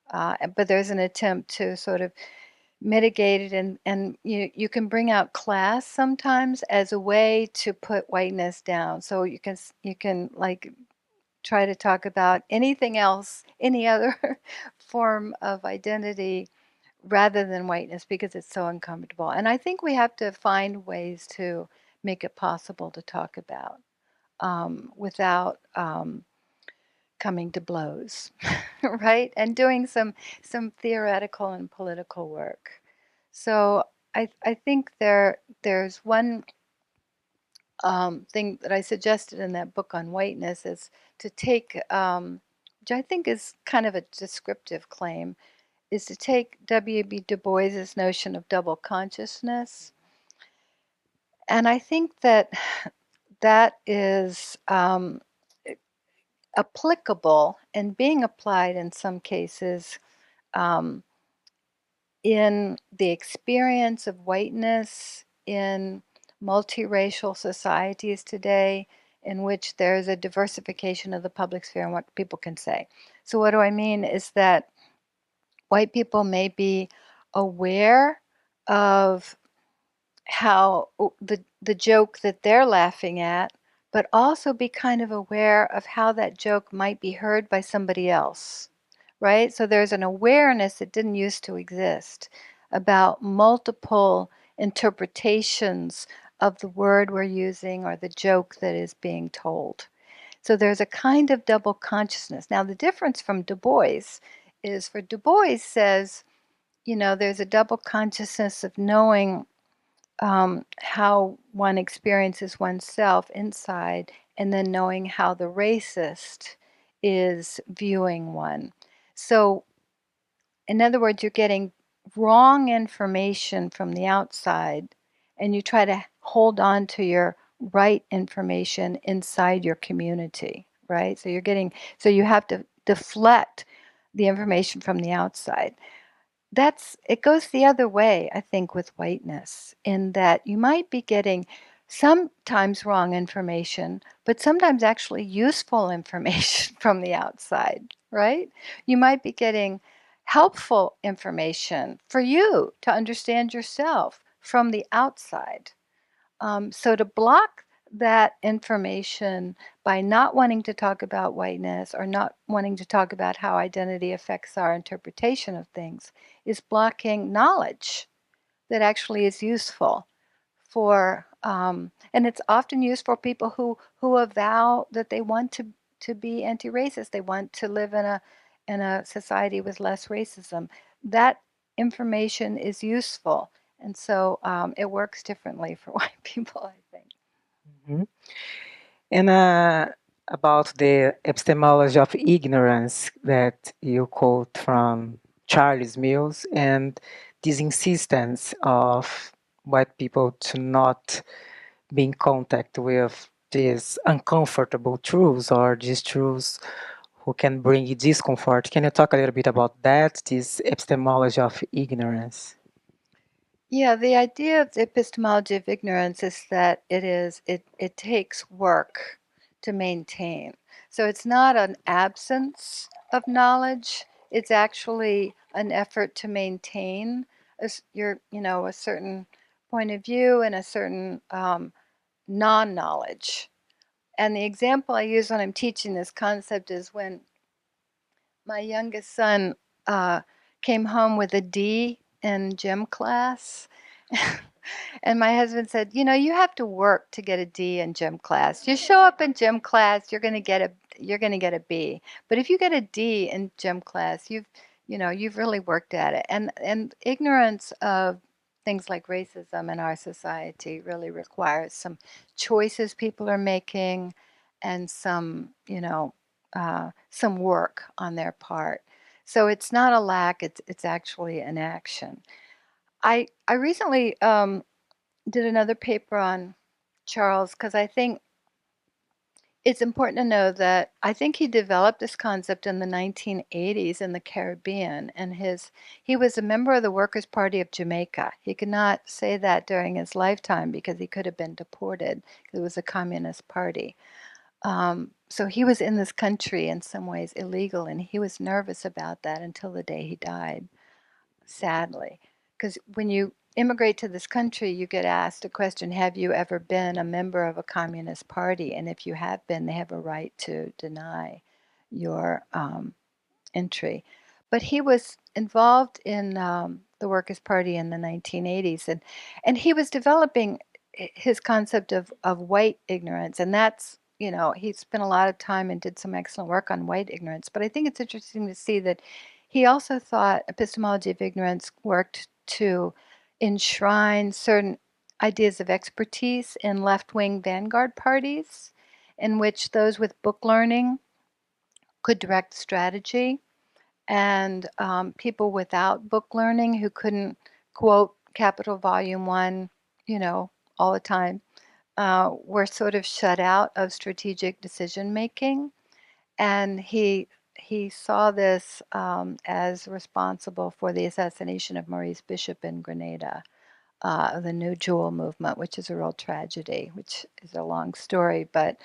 but there's an attempt to sort of mitigate it, and you can bring out class sometimes as a way to put whiteness down. So you can like try to talk about anything else, any other form of identity rather than whiteness because it's so uncomfortable. And I think we have to find ways to make it possible to talk about without coming to blows, right? And doing some theoretical and political work. So I think there's one thing that I suggested in that book on whiteness is to take, which I think is kind of a descriptive claim, is to take W.B. Du Bois's notion of double consciousness. And I think that that is applicable and being applied in some cases in the experience of whiteness in multiracial societies today, in which there's a diversification of the public sphere and what people can say. So what do I mean is that white people may be aware of how the joke that they're laughing at, but also be kind of aware of how that joke might be heard by somebody else, right? So there's an awareness that didn't used to exist about multiple interpretations of the word we're using or the joke that is being told. So there's a kind of double consciousness. Now the difference from Du Bois is, for Du Bois says, you know, there's a double consciousness of knowing how one experiences oneself inside, and then knowing how the racist is viewing one. So, in other words, you're getting wrong information from the outside, and you try to hold on to your right information inside your community, right? So you have to deflect the information from the outside. It goes the other way, I think, with whiteness, in that you might be getting sometimes wrong information, but sometimes actually useful information from the outside, right? You might be getting helpful information for you to understand yourself from the outside. So to block that information by not wanting to talk about whiteness or not wanting to talk about how identity affects our interpretation of things is blocking knowledge that actually is useful for, and it's often used for people who avow that they want to be anti-racist. They want to live in a society with less racism. That information is useful. And so it works differently for white people, I think. Mhm. And about the epistemology of ignorance that you quote from Charles Mills, and this insistence of white people to not be in contact with these uncomfortable truths or these truths who can bring you discomfort. Can you talk a little bit about that, this epistemology of ignorance? Yeah, the idea of the epistemology of ignorance is that it takes work to maintain. So it's not an absence of knowledge, it's actually an effort to maintain a certain point of view and a certain non-knowledge. And the example I use when I'm teaching this concept is when my youngest son came home with a D in gym class. And my husband said, you know, you have to work to get a D in gym class. You show up in gym class, you're going to get a B. But if you get a D in gym class, you've really worked at it. And ignorance of things like racism in our society really requires some choices people are making and some work on their part. So it's not a lack, it's actually an action. I recently did another paper on Charles because I think it's important to know that I think he developed this concept in the 1980s in the Caribbean, and he was a member of the Workers' Party of Jamaica. He could not say that during his lifetime because he could have been deported. It was a communist party. So he was in this country in some ways illegal, and he was nervous about that until the day he died, sadly. Because when you immigrate to this country, you get asked a question, have you ever been a member of a communist party? And if you have been, they have a right to deny your entry. But he was involved in the Workers' Party in the 1980s, and he was developing his concept of white ignorance. And that's, he spent a lot of time and did some excellent work on white ignorance. But I think it's interesting to see that he also thought epistemology of ignorance worked to enshrine certain ideas of expertise in left-wing vanguard parties, in which those with book learning could direct strategy, and people without book learning who couldn't quote Capital Volume 1, all the time, were sort of shut out of strategic decision making. And he saw this as responsible for the assassination of Maurice Bishop in Grenada, the New Jewel movement, which is a real tragedy, which is a long story, but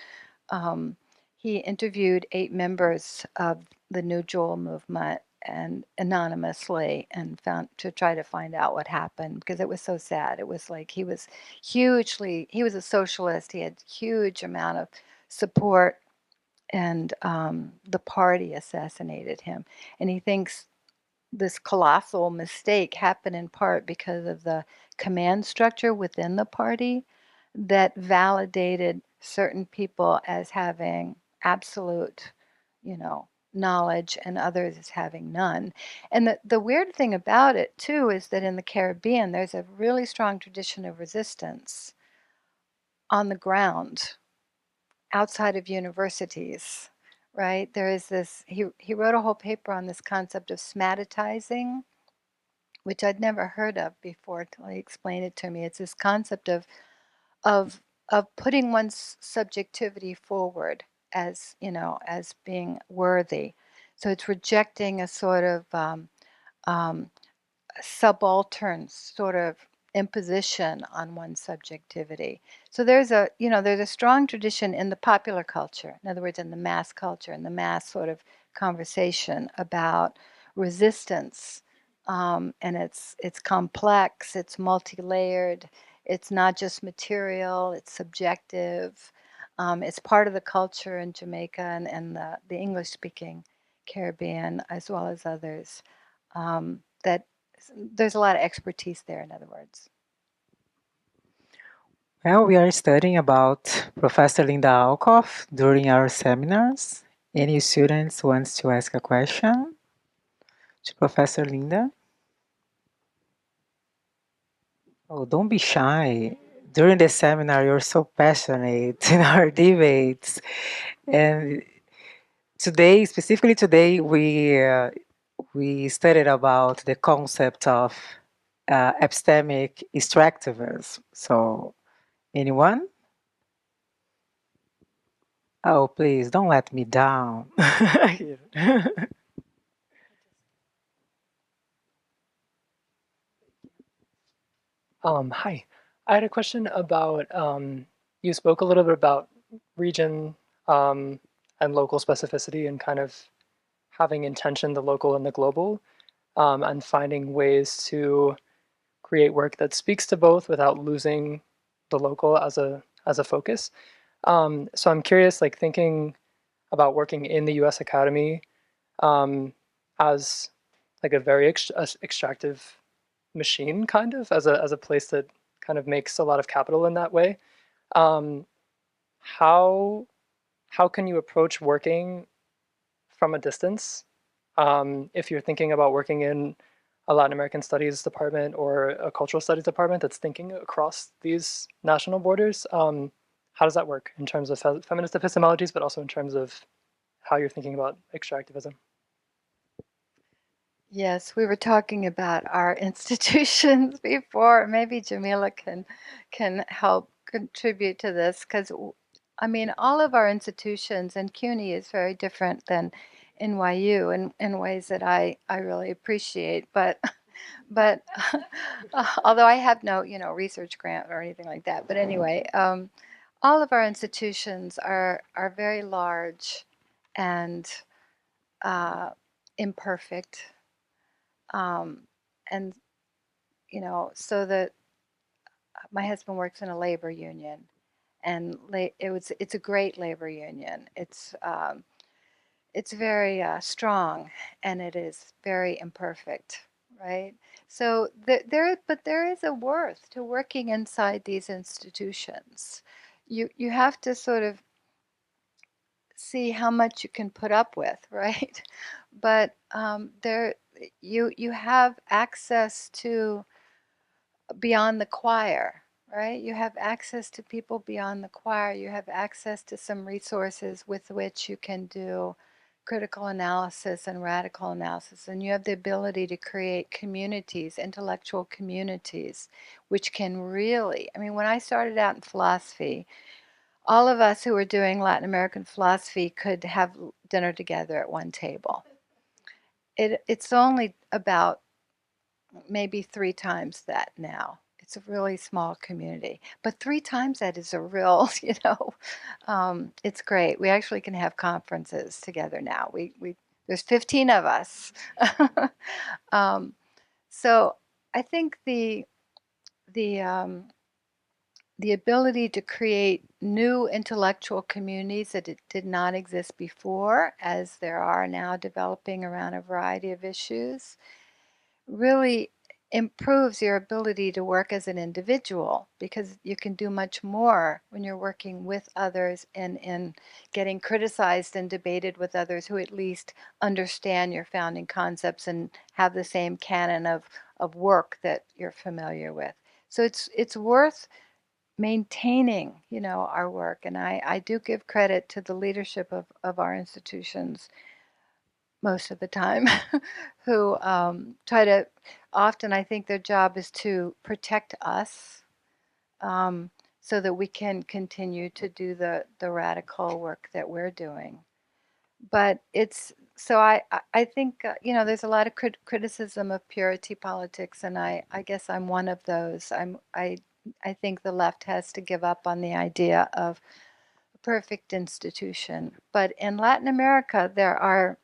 he interviewed 8 members of the New Jewel movement and anonymously, and found to try to find out what happened, because it was so sad. It was like he was a socialist. He had huge amount of support, and the party assassinated him. And he thinks this colossal mistake happened in part because of the command structure within the party that validated certain people as having absolute, knowledge, and others as having none. And the weird thing about it, too, is that in the Caribbean, there's a really strong tradition of resistance on the ground outside of universities, right? There is this, he wrote a whole paper on this concept of smatitizing, which I'd never heard of before until he explained it to me. It's this concept of of putting one's subjectivity forward as, as being worthy. So it's rejecting a sort of subaltern sort of imposition on one's subjectivity. So there's a strong tradition in the popular culture, in other words, in the mass culture, in the mass sort of conversation about resistance. And it's complex, it's multi-layered, it's not just material, it's subjective. It's part of the culture in Jamaica and the English-speaking Caribbean, as well as others, that there's a lot of expertise there, in other words. Well, we are studying about Professor Linda Alcoff during our seminars. Any students wants to ask a question to Professor Linda? Oh, don't be shy. During the seminar, you're so passionate in our debates. And today, specifically today, we studied about the concept of epistemic extractivism. So, anyone? Oh, please don't let me down. Hi, I had a question about, you spoke a little bit about region and local specificity and kind of having in tension the local and the global, and finding ways to create work that speaks to both without losing the local as a focus. So I'm curious, like thinking about working in the U.S. Academy as like a very extractive machine, kind of as a place that kind of makes a lot of capital in that way. Um, how how can you approach working from a distance if you're thinking about working in a Latin American studies department or a cultural studies department that's thinking across these national borders? How does that work in terms of feminist epistemologies, but also in terms of how you're thinking about extractivism? Yes, we were talking about our institutions before. Maybe Djamila can help contribute to this, because I mean, all of our institutions, and CUNY is very different than NYU in ways that I really appreciate. But although I have no research grant or anything like that, but anyway, all of our institutions are very large and imperfect. And so that my husband works in a labor union, and it's a great labor union. It's very strong, and it is very imperfect, right? So but there is a worth to working inside these institutions. You have to sort of see how much you can put up with, right? But you have access to beyond the choir, right? You have access to people beyond the choir. You have access to some resources with which you can do critical analysis and radical analysis. And you have the ability to create communities, intellectual communities, which can really, I mean, when I started out in philosophy, all of us who were doing Latin American philosophy could have dinner together at one table. It's only about maybe 3 times that now. It's a really small community, but 3 times that is a real, it's great. We actually can have conferences together now. There's 15 of us. So I think the ability to create new intellectual communities that did not exist before, as there are now developing around a variety of issues, really improves your ability to work as an individual, because you can do much more when you're working with others and in getting criticized and debated with others who at least understand your founding concepts and have the same canon of work that you're familiar with. So it's worth maintaining, our work. And I do give credit to the leadership of our institutions most of the time who try to, often I think their job is to protect us so that we can continue to do the radical work that we're doing. But so I think, there's a lot of criticism of purity politics, and I guess I'm one of those. I think the left has to give up on the idea of a perfect institution. But in Latin America, there are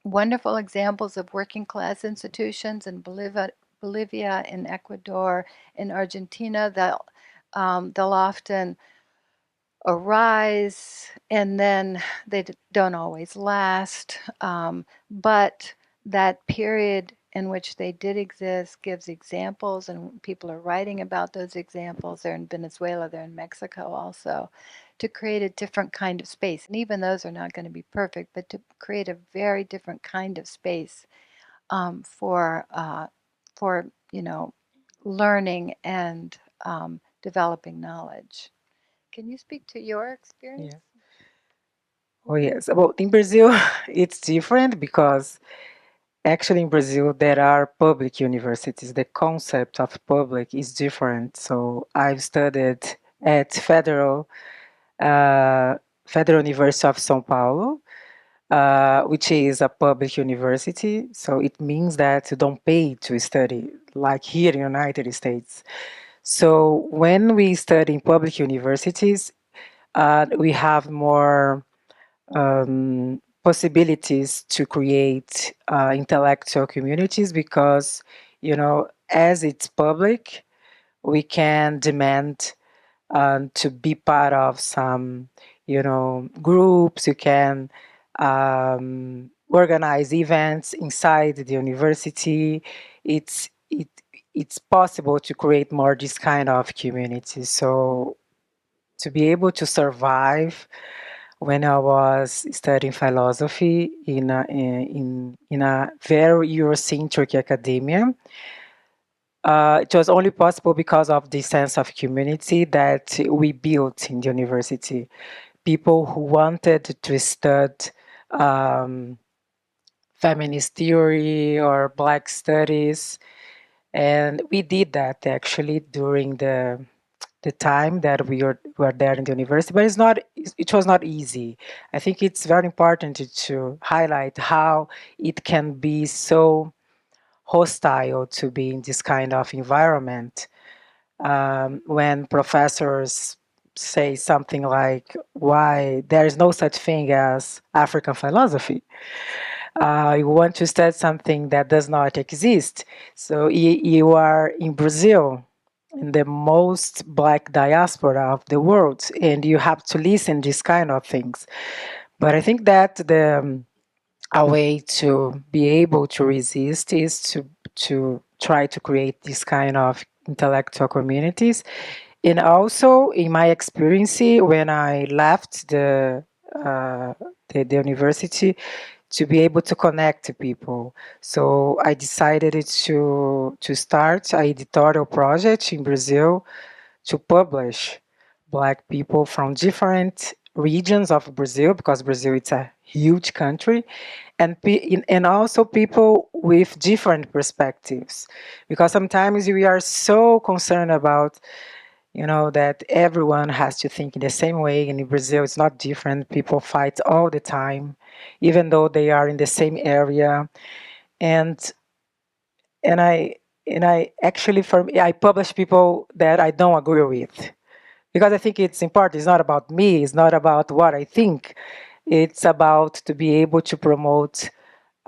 wonderful examples of working class institutions in Bolivia, in Ecuador, in Argentina. They'll often arise, and then they don't always last. But that period in which they did exist gives examples, and people are writing about those examples. They're in Venezuela, they're in Mexico also, to create a different kind of space. And even those are not going to be perfect, but to create a very different kind of space for learning and developing knowledge. Can you speak to your experience? Yeah. Oh, yes. Well, in Brazil, it's different because actually in Brazil there are public universities. The concept of public is different. So I've studied at Federal University of São Paulo, which is a public university. So it means that you don't pay to study, like here in the United States. So when we study in public universities, we have more possibilities to create intellectual communities because, as it's public, we can demand to be part of some, groups. You can organize events inside the university. It's possible to create more this kind of community. So to be able to survive when I was studying philosophy in a very Eurocentric academia, it was only possible because of the sense of community that we built in the university. People who wanted to study feminist theory or Black studies, and we did that actually during the time that we were there in the university, but it was not easy. I think it's very important to highlight how it can be so hostile to be in this kind of environment when professors say something like, why there is no such thing as African philosophy. You want to study something that does not exist. So you are in Brazil, in the most black diaspora of the world, and you have to listen these kind of things. But I think that a way to be able to resist is to try to create this kind of intellectual communities. And also, in my experience, when I left the university, to be able to connect to people. So I decided to start an editorial project in Brazil to publish Black people from different regions of Brazil, because Brazil is a huge country, and also people with different perspectives, because sometimes we are so concerned about that everyone has to think in the same way. And in Brazil, it's not different. People fight all the time, even though they are in the same area. And and I actually, for me, I publish people that I don't agree with, because I think it's important. It's not about me. It's not about what I think. It's about to be able to promote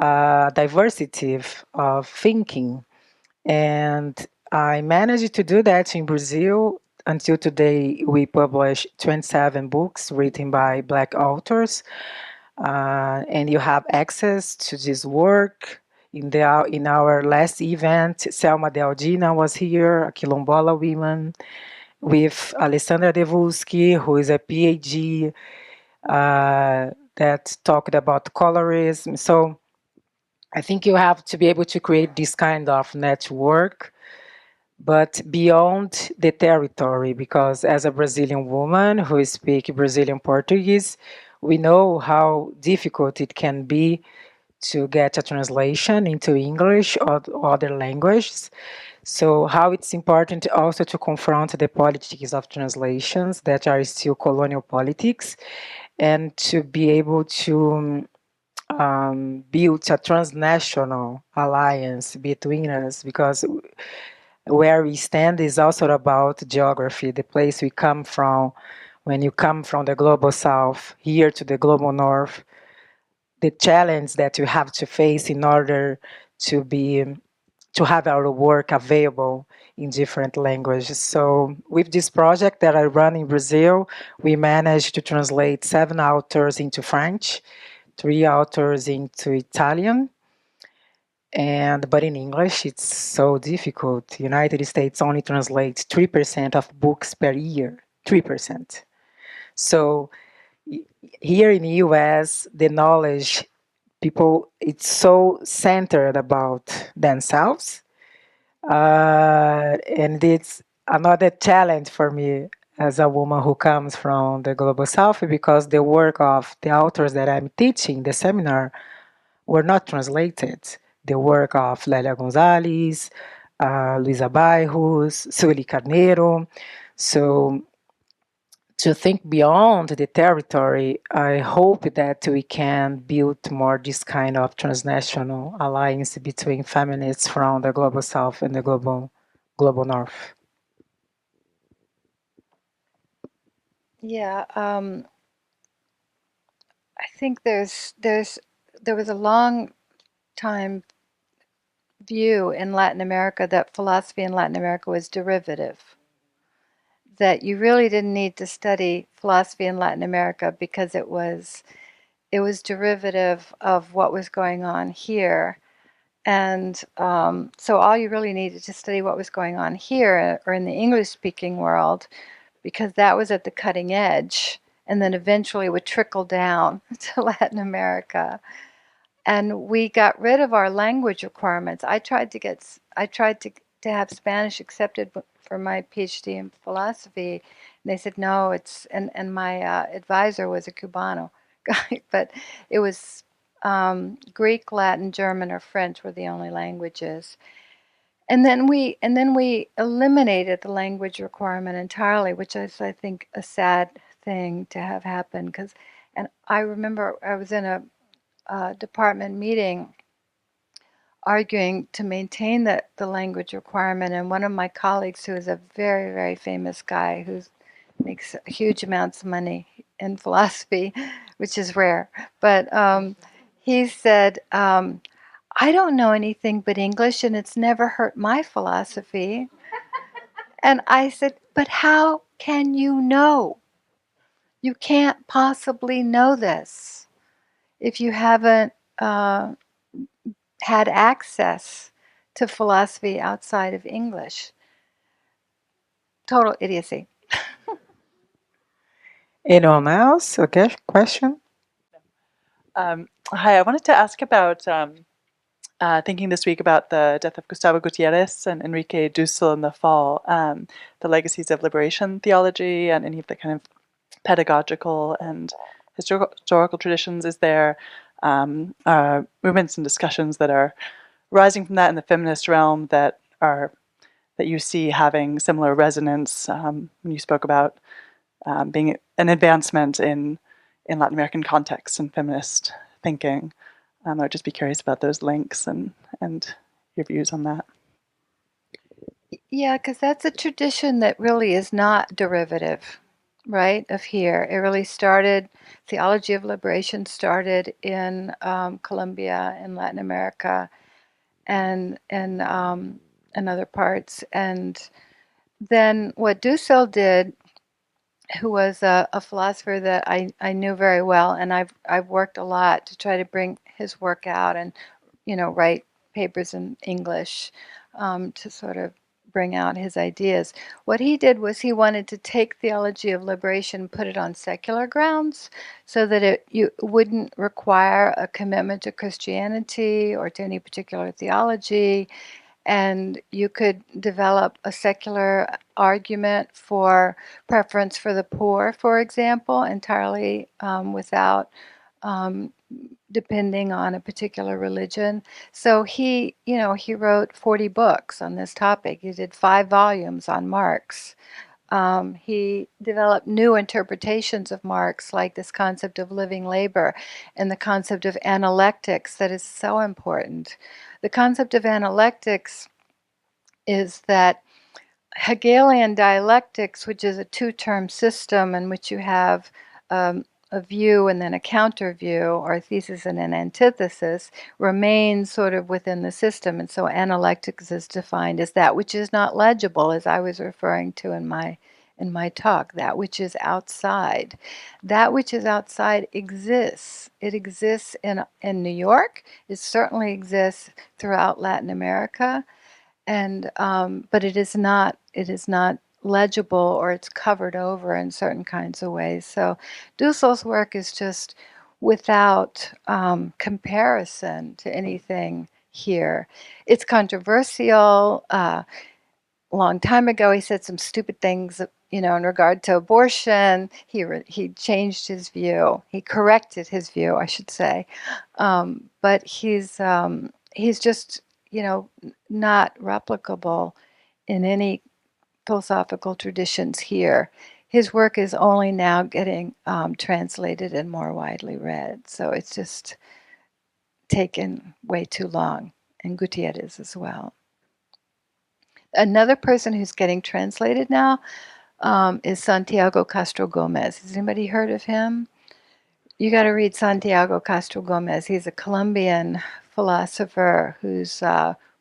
diversity of thinking. And I managed to do that in Brazil. Until today, we publish 27 books written by Black authors. And you have access to this work. In our last event, Selma Dealdina was here, a Quilombola woman, with Alessandra Devulski, who is a PhD that talked about colorism. So I think you have to be able to create this kind of network, but beyond the territory, because as a Brazilian woman who speaks Brazilian Portuguese, we know how difficult it can be to get a translation into English or other languages. So how it's important also to confront the politics of translations that are still colonial politics, and to be able to build a transnational alliance between us, because where we stand is also about geography, the place we come from. When you come from the global south here to the global north, the challenge that you have to face in order to have our work available in different languages. So with this project that I run in Brazil, we managed to translate 7 authors into French, 3 authors into Italian, but in English it's so difficult. United States only translates 3% of books per year, 3%. So here in the US, the knowledge, people, it's so centered about themselves. And it's another challenge for me as a woman who comes from the global south, because the work of the authors that I'm teaching, the seminar, were not translated. The work of Lélia Gonzalez, Luisa Bairros, Sueli Carneiro. So to think beyond the territory, I hope that we can build more this kind of transnational alliance between feminists from the global south and the global north. Yeah, I think there was a long time view in Latin America that philosophy in Latin America was derivative. That you really didn't need to study philosophy in Latin America because it was derivative of what was going on here. And so all you really needed to study what was going on here or in the English-speaking world, because that was at the cutting edge, and then eventually would trickle down to Latin America. And we got rid of our language requirements. I tried to have Spanish accepted for my PhD in philosophy, and they said no. And my advisor was a Cubano guy, but it was Greek, Latin, German, or French were the only languages. And then we eliminated the language requirement entirely, which is, I think, a sad thing to have happen. And I remember I was in a department meeting arguing to maintain the language requirement, and one of my colleagues, who is a very, very famous guy who makes huge amounts of money in philosophy, which is rare, but he said, I don't know anything but English, and it's never hurt my philosophy. And I said, but how can you know? You can't possibly know this if you haven't had access to philosophy outside of English. Total idiocy. Anyone else? Okay, question? Hi, I wanted to ask about thinking this week about the death of Gustavo Gutierrez and Enrique Dussel in the fall, the legacies of liberation theology and any of the kind of pedagogical and historical traditions. Is there movements and discussions that are rising from that in the feminist realm that you see having similar resonance when you spoke about being an advancement in Latin American contexts and feminist thinking? I would just be curious about those links and your views on that. Yeah, because that's a tradition that really is not derivative, right, of here. It really started, theology of liberation started in Colombia, in Latin America, and other parts. And then what Dussel did, who was a philosopher that I knew very well, and I've worked a lot to try to bring his work out and, write papers in English to sort of bring out his ideas. What he did was he wanted to take theology of liberation, put it on secular grounds, so that you wouldn't require a commitment to Christianity or to any particular theology, and you could develop a secular argument for preference for the poor, for example, entirely without depending on a particular religion. So he wrote 40 books on this topic. He did 5 volumes on Marx. He developed new interpretations of Marx, like this concept of living labor and the concept of analectics that is so important. The concept of analectics is that Hegelian dialectics, which is a 2-term system in which you have a view and then a counter view, or a thesis and an antithesis, remains sort of within the system. And so analectics is defined as that which is not legible, as I was referring to in my talk, that which is outside. That which is outside exists. It exists in New York. It certainly exists throughout Latin America. And but it is not legible, or it's covered over in certain kinds of ways. So Dussel's work is just without comparison to anything here. It's controversial. A long time ago, he said some stupid things, in regard to abortion. He changed his view. He corrected his view, I should say. But he's just not replicable in any philosophical traditions here. His work is only now getting translated and more widely read. So it's just taken way too long. And Gutierrez as well. Another person who's getting translated now is Santiago Castro Gomez. Has anybody heard of him? You got to read Santiago Castro Gomez. He's a Colombian philosopher who's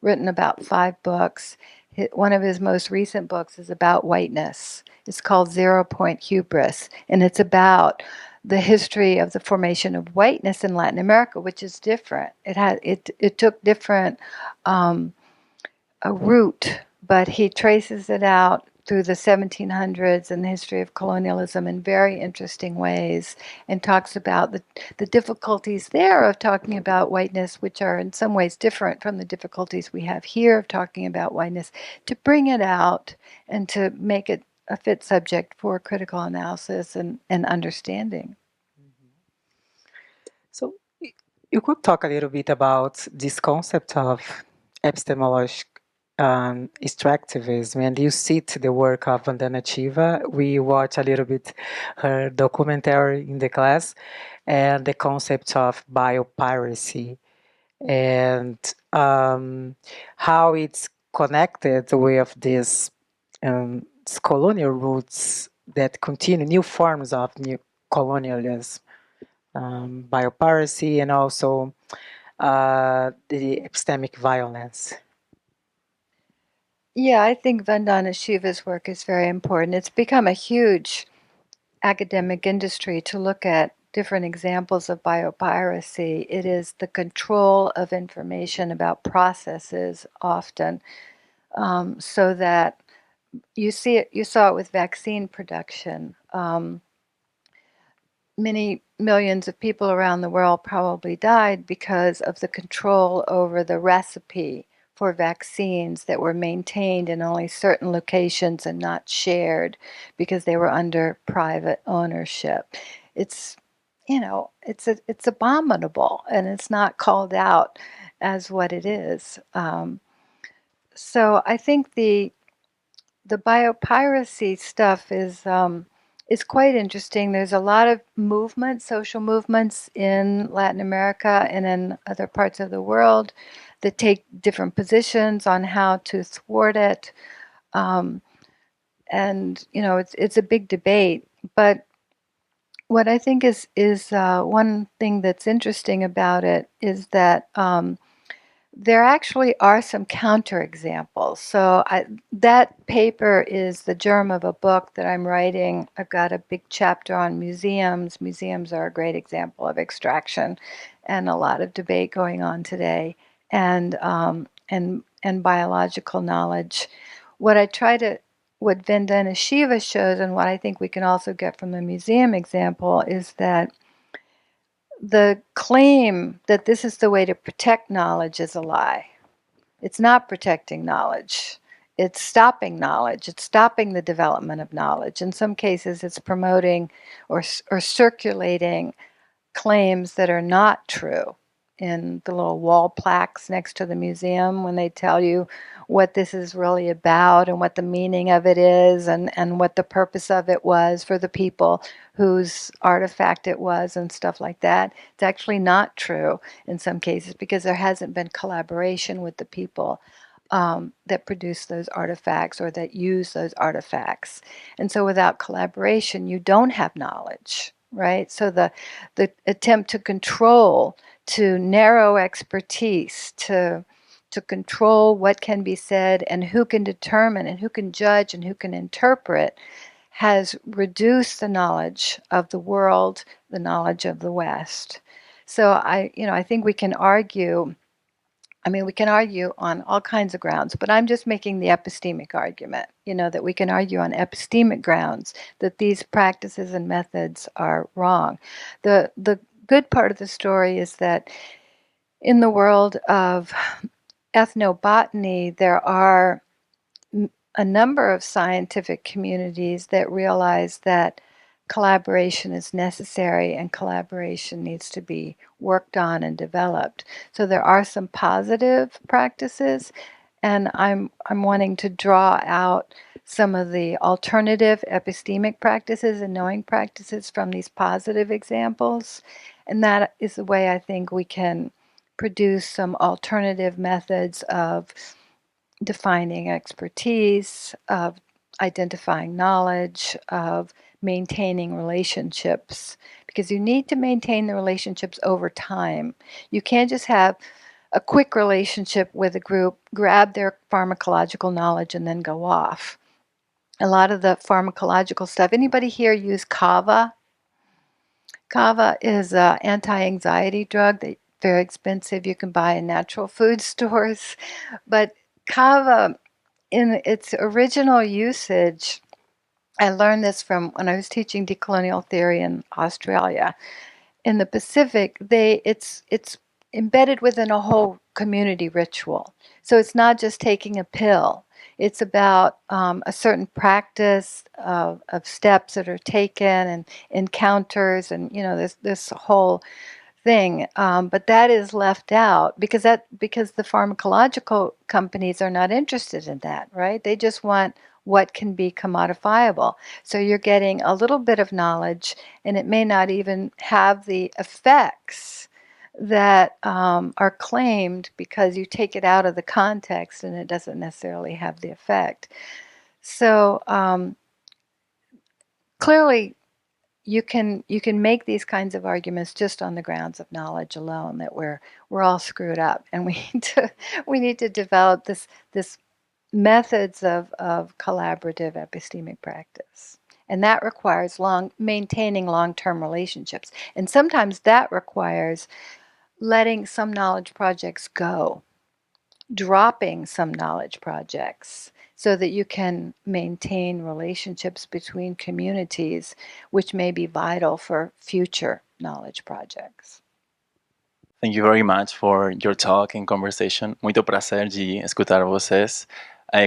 written about 5 books. One of his most recent books is about whiteness. It's called 0 Point Hubris, and it's about the history of the formation of whiteness in Latin America, which is different. It took different a route, but he traces it out through the 1700s and the history of colonialism in very interesting ways, and talks about the difficulties there of talking about whiteness, which are in some ways different from the difficulties we have here of talking about whiteness, to bring it out and to make it a fit subject for critical analysis and understanding. So you could talk a little bit about this concept of epistemological extractivism, and you cite the work of Vandana Shiva. We watch a little bit her documentary in the class, and the concept of biopiracy, and how it's connected with this colonial roots that continue, new forms of new colonialism. biopiracy, and also the epistemic violence. Yeah, I think Vandana Shiva's work is very important. It's become a huge academic industry to look at different examples of biopiracy. It is the control of information about processes often, so that you saw it with vaccine production. Many millions of people around the world probably died because of the control over the recipe for vaccines that were maintained in only certain locations and not shared because they were under private ownership. It's, it's abominable, and it's not called out as what it is. So I think the biopiracy stuff is quite interesting. There's a lot of movements, social movements in Latin America and in other parts of the world that take different positions on how to thwart it. And it's a big debate. But what I think is one thing that's interesting about it is that there actually are some counterexamples. So that paper is the germ of a book that I'm writing. I've got a big chapter on museums. Museums are a great example of extraction, and a lot of debate going on today, and biological knowledge. What Vandana Shiva shows, and what I think we can also get from the museum example, is that the claim that this is the way to protect knowledge is a lie. It's not protecting knowledge. It's stopping knowledge. It's stopping the development of knowledge. In some cases, it's promoting or circulating claims that are not true in the little wall plaques next to the museum when they tell you what this is really about and what the meaning of it is, and what the purpose of it was for the people whose artifact it was and stuff like that. It's actually not true in some cases because there hasn't been collaboration with the people that produce those artifacts or that use those artifacts. And so without collaboration, you don't have knowledge, right? So the attempt to control, to narrow expertise, to control what can be said and who can determine and who can judge and who can interpret has reduced the knowledge of the world, the knowledge of the West. So I think we can argue. We can argue on all kinds of grounds, but I'm just making the epistemic argument, that we can argue on epistemic grounds that these practices and methods are wrong. The good part of the story is that in the world of ethnobotany, there are a number of scientific communities that realize that collaboration is necessary and collaboration needs to be worked on and developed. So there are some positive practices, and I'm wanting to draw out some of the alternative epistemic practices and knowing practices from these positive examples. And that is the way I think we can produce some alternative methods of defining expertise, of identifying knowledge, of maintaining relationships, because you need to maintain the relationships over time. You can't just have a quick relationship with a group, grab their pharmacological knowledge, and then go off. A lot of the pharmacological stuff, anybody here use kava? Kava is an anti-anxiety drug that's very expensive. You can buy in natural food stores. But kava, in its original usage, I learned this from when I was teaching decolonial theory in Australia. In the Pacific, it's embedded within a whole community ritual. So it's not just taking a pill. It's about a certain practice of steps that are taken and encounters, and this whole thing. But that is left out because the pharmacological companies are not interested in that, right? They just want what can be commodifiable. So you're getting a little bit of knowledge, and it may not even have the effects that are claimed because you take it out of the context and it doesn't necessarily have the effect. So clearly, you can make these kinds of arguments just on the grounds of knowledge alone, that we're all screwed up, and we need to develop this methods of collaborative epistemic practice. And that requires maintaining long-term relationships. And sometimes that requires letting some knowledge projects go, dropping some knowledge projects, so that you can maintain relationships between communities, which may be vital for future knowledge projects. Thank you very much for your talk and conversation. Muito prazer de escutar vocês,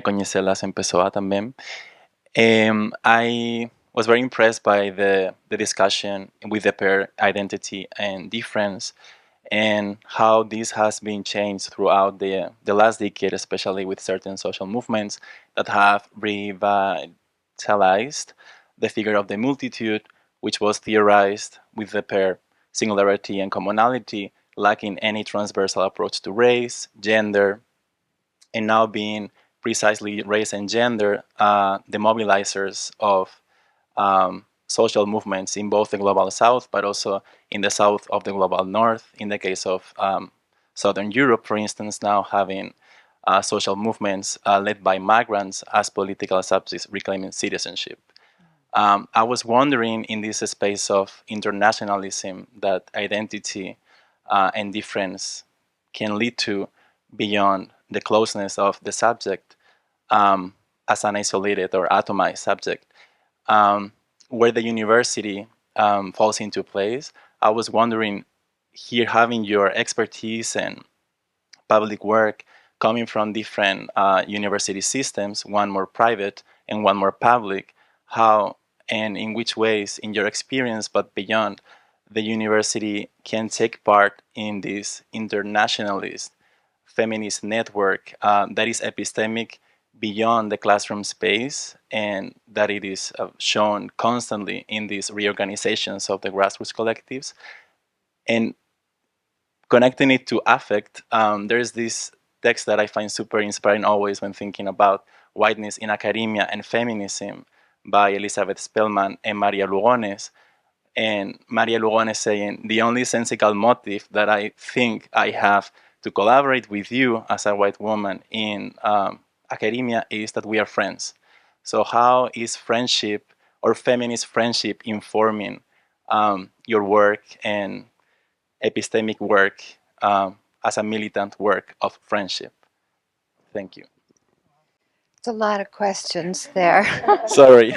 conhecê-las em pessoa também. I was very impressed by the discussion with the pair identity and difference, and how this has been changed throughout the last decade, especially with certain social movements that have revitalized the figure of the multitude, which was theorized with the pair singularity and commonality, lacking any transversal approach to race, gender, and now being precisely race and gender the mobilizers of social movements in both the global south, but also in the south of the global north. In the case of Southern Europe, for instance, now having social movements led by migrants as political subjects reclaiming citizenship. I was wondering, in this space of internationalism that identity and difference can lead to beyond the closeness of the subject as an isolated or atomized subject, where the university falls into place. I was wondering, here, having your expertise and public work coming from different university systems, one more private and one more public, how and in which ways, in your experience, but beyond, the university can take part in this internationalist feminist network that is epistemic beyond the classroom space, and that it is shown constantly in these reorganizations of the grassroots collectives. And connecting it to affect, there's this text that I find super inspiring always when thinking about whiteness in academia and feminism by Elizabeth Spellman and Maria Lugones. And Maria Lugones saying, the only sensical motive that I think I have to collaborate with you as a white woman in academia is that we are friends. So how is friendship or feminist friendship informing your work and epistemic work as a militant work of friendship? Thank you. It's a lot of questions there. Sorry.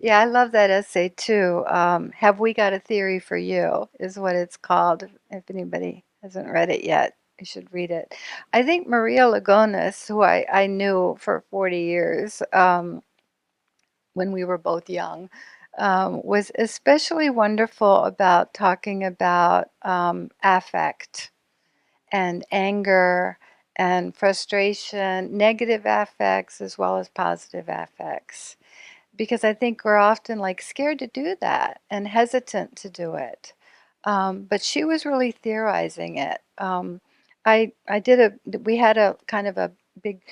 Yeah, I love that essay too. Have We Got a Theory for You is what it's called. If anybody hasn't read it yet, you should read it. I think Maria Lugones, who I knew for 40 years when we were both young, was especially wonderful about talking about affect and anger and frustration, negative affects as well as positive affects. Because I think we're often like scared to do that and hesitant to do it. But she was really theorizing it. We had a kind of a big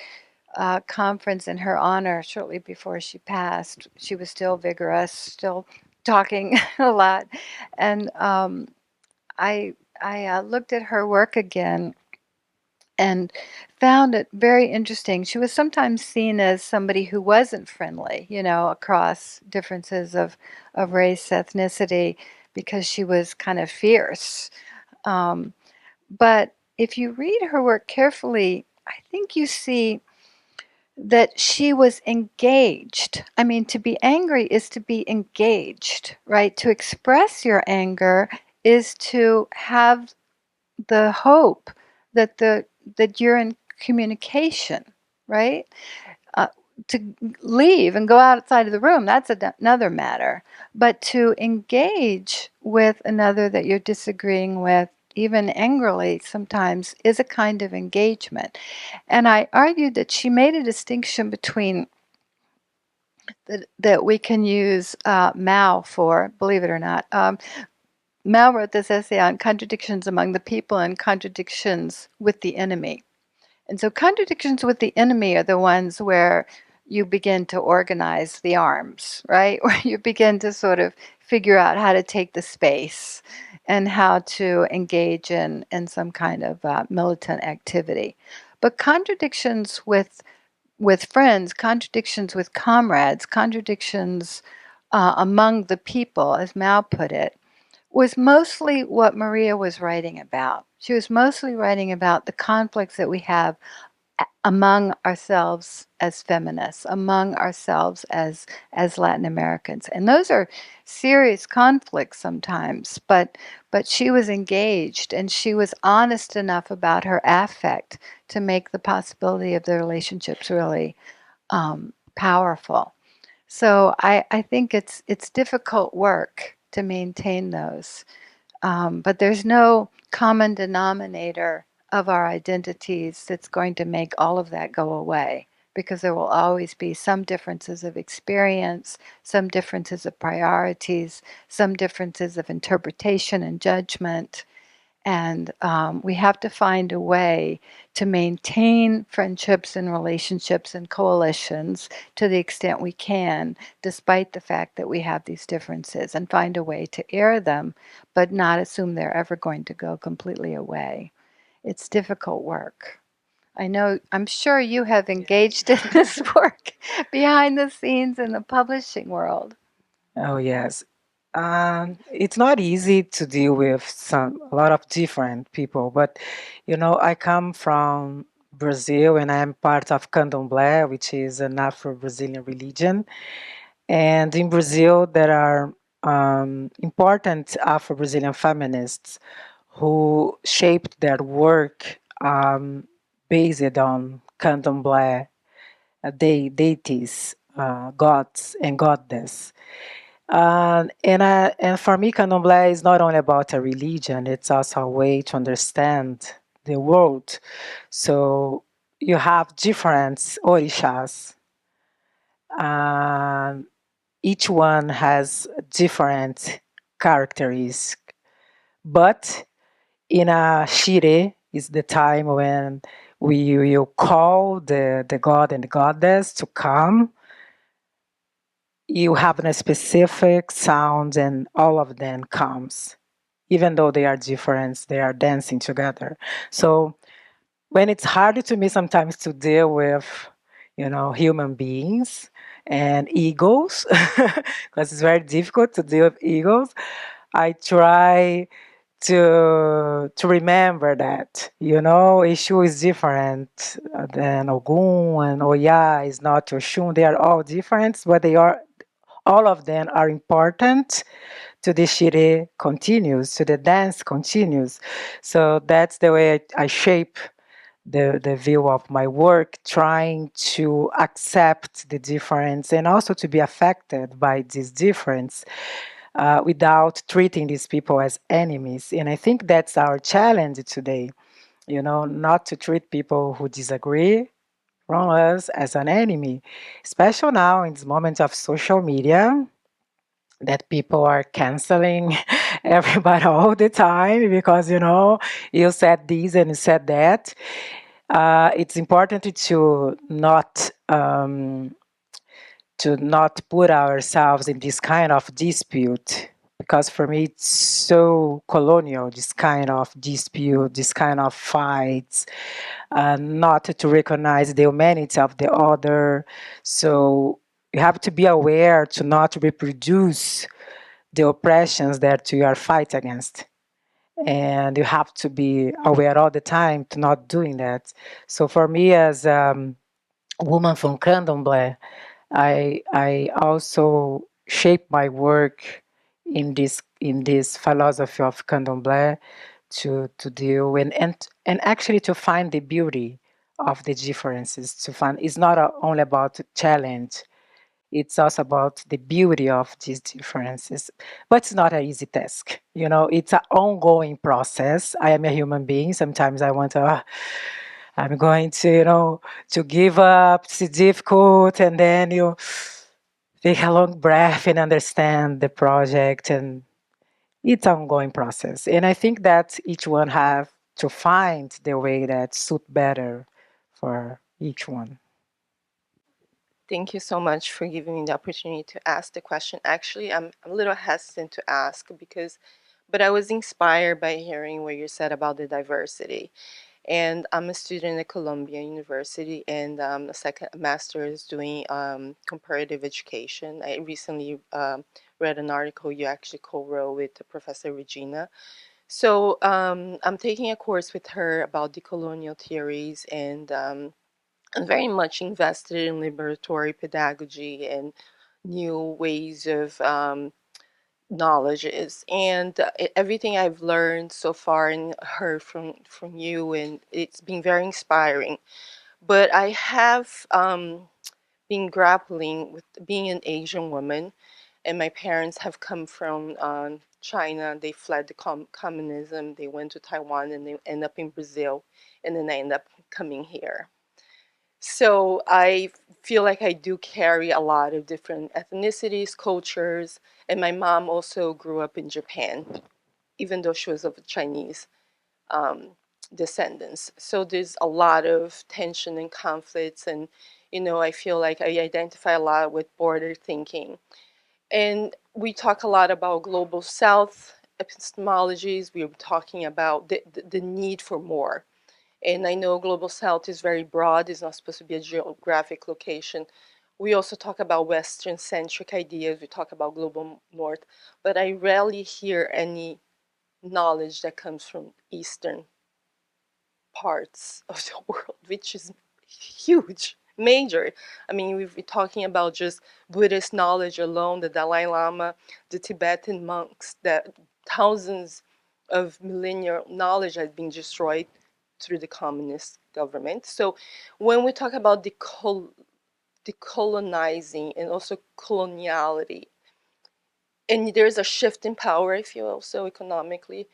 conference in her honor shortly before she passed. She was still vigorous, still talking a lot. And I looked at her work again and found it very interesting. She was sometimes seen as somebody who wasn't friendly, across differences of race, ethnicity, because she was kind of fierce. But if you read her work carefully, I think you see that she was engaged. I mean, to be angry is to be engaged, right? To express your anger is to have the hope that you're in communication, right? To leave and go outside of the room, that's another matter. But to engage with another that you're disagreeing with, even angrily sometimes, is a kind of engagement. And I argued that she made a distinction between that we can use Mao for, believe it or not. Mao wrote this essay on contradictions among the people and contradictions with the enemy. And so contradictions with the enemy are the ones where you begin to organize the arms, right? Where you begin to sort of figure out how to take the space and how to engage in some kind of militant activity. But contradictions with friends, contradictions with comrades, contradictions among the people, as Mao put it, was mostly what Maria was writing about. She was mostly writing about the conflicts that we have among ourselves as feminists, among ourselves as Latin Americans. And those are serious conflicts sometimes, but she was engaged and she was honest enough about her affect to make the possibility of the relationships really powerful. So I think it's difficult work to maintain those. But there's no common denominator of our identities that's going to make all of that go away, because there will always be some differences of experience, some differences of priorities, some differences of interpretation and judgment. And we have to find a way to maintain friendships and relationships and coalitions to the extent we can, despite the fact that we have these differences, and find a way to air them, but not assume they're ever going to go completely away. It's difficult work. I'm sure you have engaged in this work behind the scenes in the publishing world. Oh, yes. It's not easy to deal with a lot of different people, but I come from Brazil and I'm part of Candomblé, which is an Afro-Brazilian religion. And in Brazil, there are important Afro-Brazilian feminists who shaped their work based on Candomblé deities, gods and goddess. And for me, Candomblé is not only about a religion, it's also a way to understand the world. So you have different orishas. Each one has different characteristics. But in a shire is the time when we will call the god and the goddess to come. You have a specific sound and all of them comes. Even though they are different, they are dancing together. So when it's hard to me sometimes to deal with, human beings and egos, because it's very difficult to deal with egos, I try to remember that, Eshu is different than Ogun, and Oya is not Oshun. They are all different, but all of them are important to the shire continues, to the dance continues. So that's the way I shape the view of my work, trying to accept the difference and also to be affected by this difference without treating these people as enemies. And I think that's our challenge today, not to treat people who disagree from us as an enemy, especially now in this moment of social media, that people are canceling everybody all the time because, you said this and you said that. It's important to not put ourselves in this kind of dispute, because for me it's so colonial, this kind of dispute, this kind of fights, not to recognize the humanity of the other. So you have to be aware to not reproduce the oppressions that you are fighting against. And you have to be aware all the time to not doing that. So for me, as a woman from Candomblé, I also shape my work in this philosophy of Candomblé to deal and actually to find the beauty of the differences. To find it's not only about challenge. It's also about the beauty of these differences. But it's not an easy task. It's an ongoing process. I am a human being. Sometimes I want to, I'm going to, to give up. It's difficult. And then you take a long breath and understand the project. And it's an ongoing process. And I think that each one have to find the way that suit better for each one. Thank you so much for giving me the opportunity to ask the question. Actually, I'm a little hesitant to ask but I was inspired by hearing what you said about the diversity. And I'm a student at Columbia University, and a second master is doing comparative education. I recently read an article you actually co-wrote with Professor Regina. So I'm taking a course with her about decolonial theories, and I'm very much invested in liberatory pedagogy and new ways of knowledges. And everything I've learned so far and heard from you, and it's been very inspiring. But I have been grappling with being an Asian woman, and my parents have come from China. They fled the communism. They went to Taiwan, and they end up in Brazil, and then I end up coming here. So I feel like I do carry a lot of different ethnicities, cultures, and my mom also grew up in Japan, even though she was of Chinese descendants. So there's a lot of tension and conflicts, and I feel like I identify a lot with border thinking. And we talk a lot about global south epistemologies. We were talking about the need for more. And I know global south is very broad, it's not supposed to be a geographic location. We also talk about Western centric ideas, we talk about global north, but I rarely hear any knowledge that comes from Eastern parts of the world, which is huge, major. I mean, we've been talking about just Buddhist knowledge alone, the Dalai Lama, the Tibetan monks, that thousands of millennial knowledge has been destroyed through the communist government. So when we talk about decolonizing and also coloniality, and there's a shift in power, I feel also economically,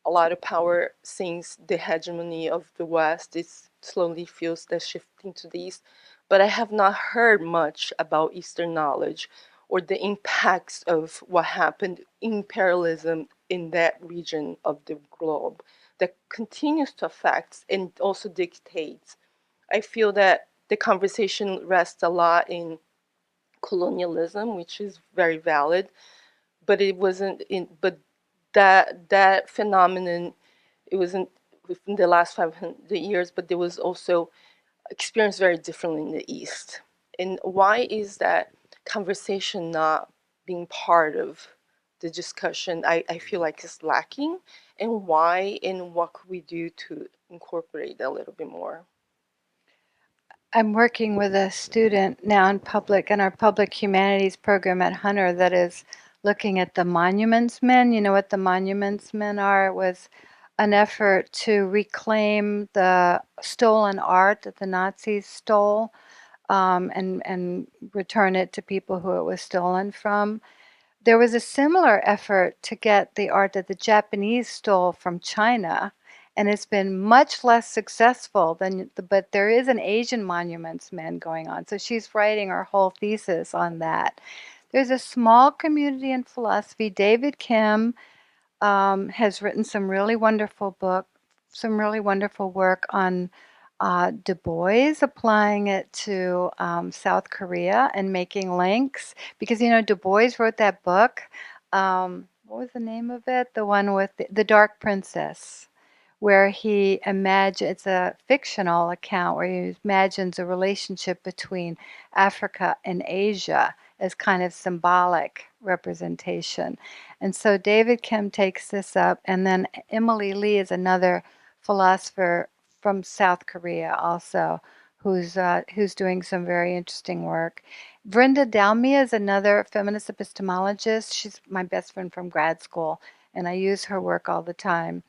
a lot of power since the hegemony of the West. It slowly feels they're shifting to the East. But I have not heard much about Eastern knowledge or the impacts of what happened, imperialism in that region of the globe that continues to affect and also dictates. I feel that the conversation rests a lot in colonialism, which is very valid, but it wasn't in, but that phenomenon, it wasn't within the last 500 years, but there was also experienced very differently in the East. And why is that conversation not being part of the discussion? I feel like it's lacking. And why, and what could we do to incorporate a little bit more? I'm working with a student now in our public humanities program at Hunter that is looking at the monuments men. You know what the monuments men are? It was an effort to reclaim the stolen art that the Nazis stole and return it to people who it was stolen from. There was a similar effort to get the art that the Japanese stole from China, and it's been much less successful but there is an Asian monuments man going on. So she's writing her whole thesis on that. There's a small community in philosophy. David Kim has written some really wonderful work on Du Bois, applying it to South Korea and making links. Because, Du Bois wrote that book. What was the name of it? The one with the Dark Princess, where he it's a fictional account where he imagines a relationship between Africa and Asia as kind of symbolic representation. And so David Kim takes this up, and then Emily Lee is another philosopher from South Korea also, who's doing some very interesting work. Brenda Dalmia is another feminist epistemologist. She's my best friend from grad school, and I use her work all the time.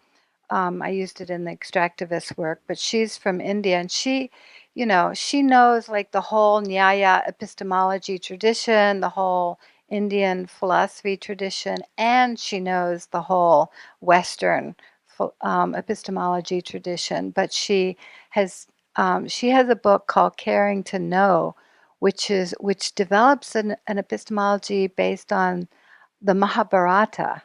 I used it in the extractivist work, but she's from India, and she knows like the whole Nyaya epistemology tradition, the whole Indian philosophy tradition, and she knows the whole Western epistemology tradition. But she has a book called Caring to Know, which develops an epistemology based on the Mahabharata.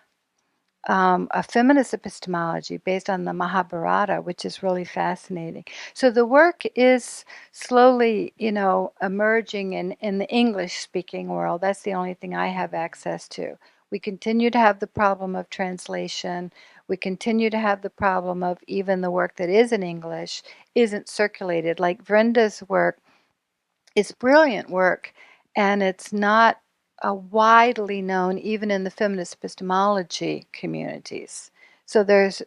a feminist epistemology based on the Mahabharata, which is really fascinating. So the work is slowly, emerging in the English-speaking world. That's the only thing I have access to. We continue to have the problem of translation. We continue to have the problem of even the work that is in English isn't circulated. Like Vrenda's work is brilliant work, and it's not widely known even in the feminist epistemology communities. So there's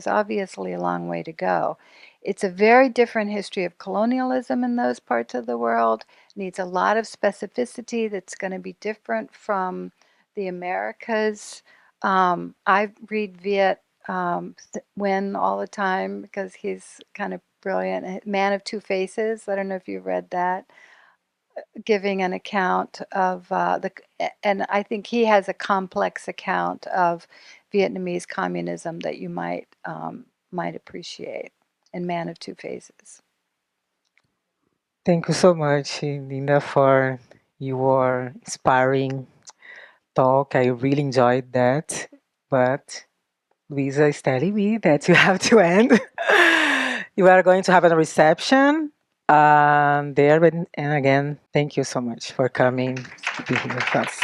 obviously a long way to go. It's a very different history of colonialism in those parts of the world. It needs a lot of specificity that's going to be different from the Americas. I read Viet Nguyen all the time because he's kind of brilliant. Man of Two Faces. I don't know if you've read that. Giving an account of and I think he has a complex account of Vietnamese communism that you might appreciate in Man of Two Faces. Thank you so much, Linda, for your inspiring talk. I really enjoyed that. But Luisa is telling me that you have to end. You are going to have a reception there. And again, thank you so much for coming to be here with us.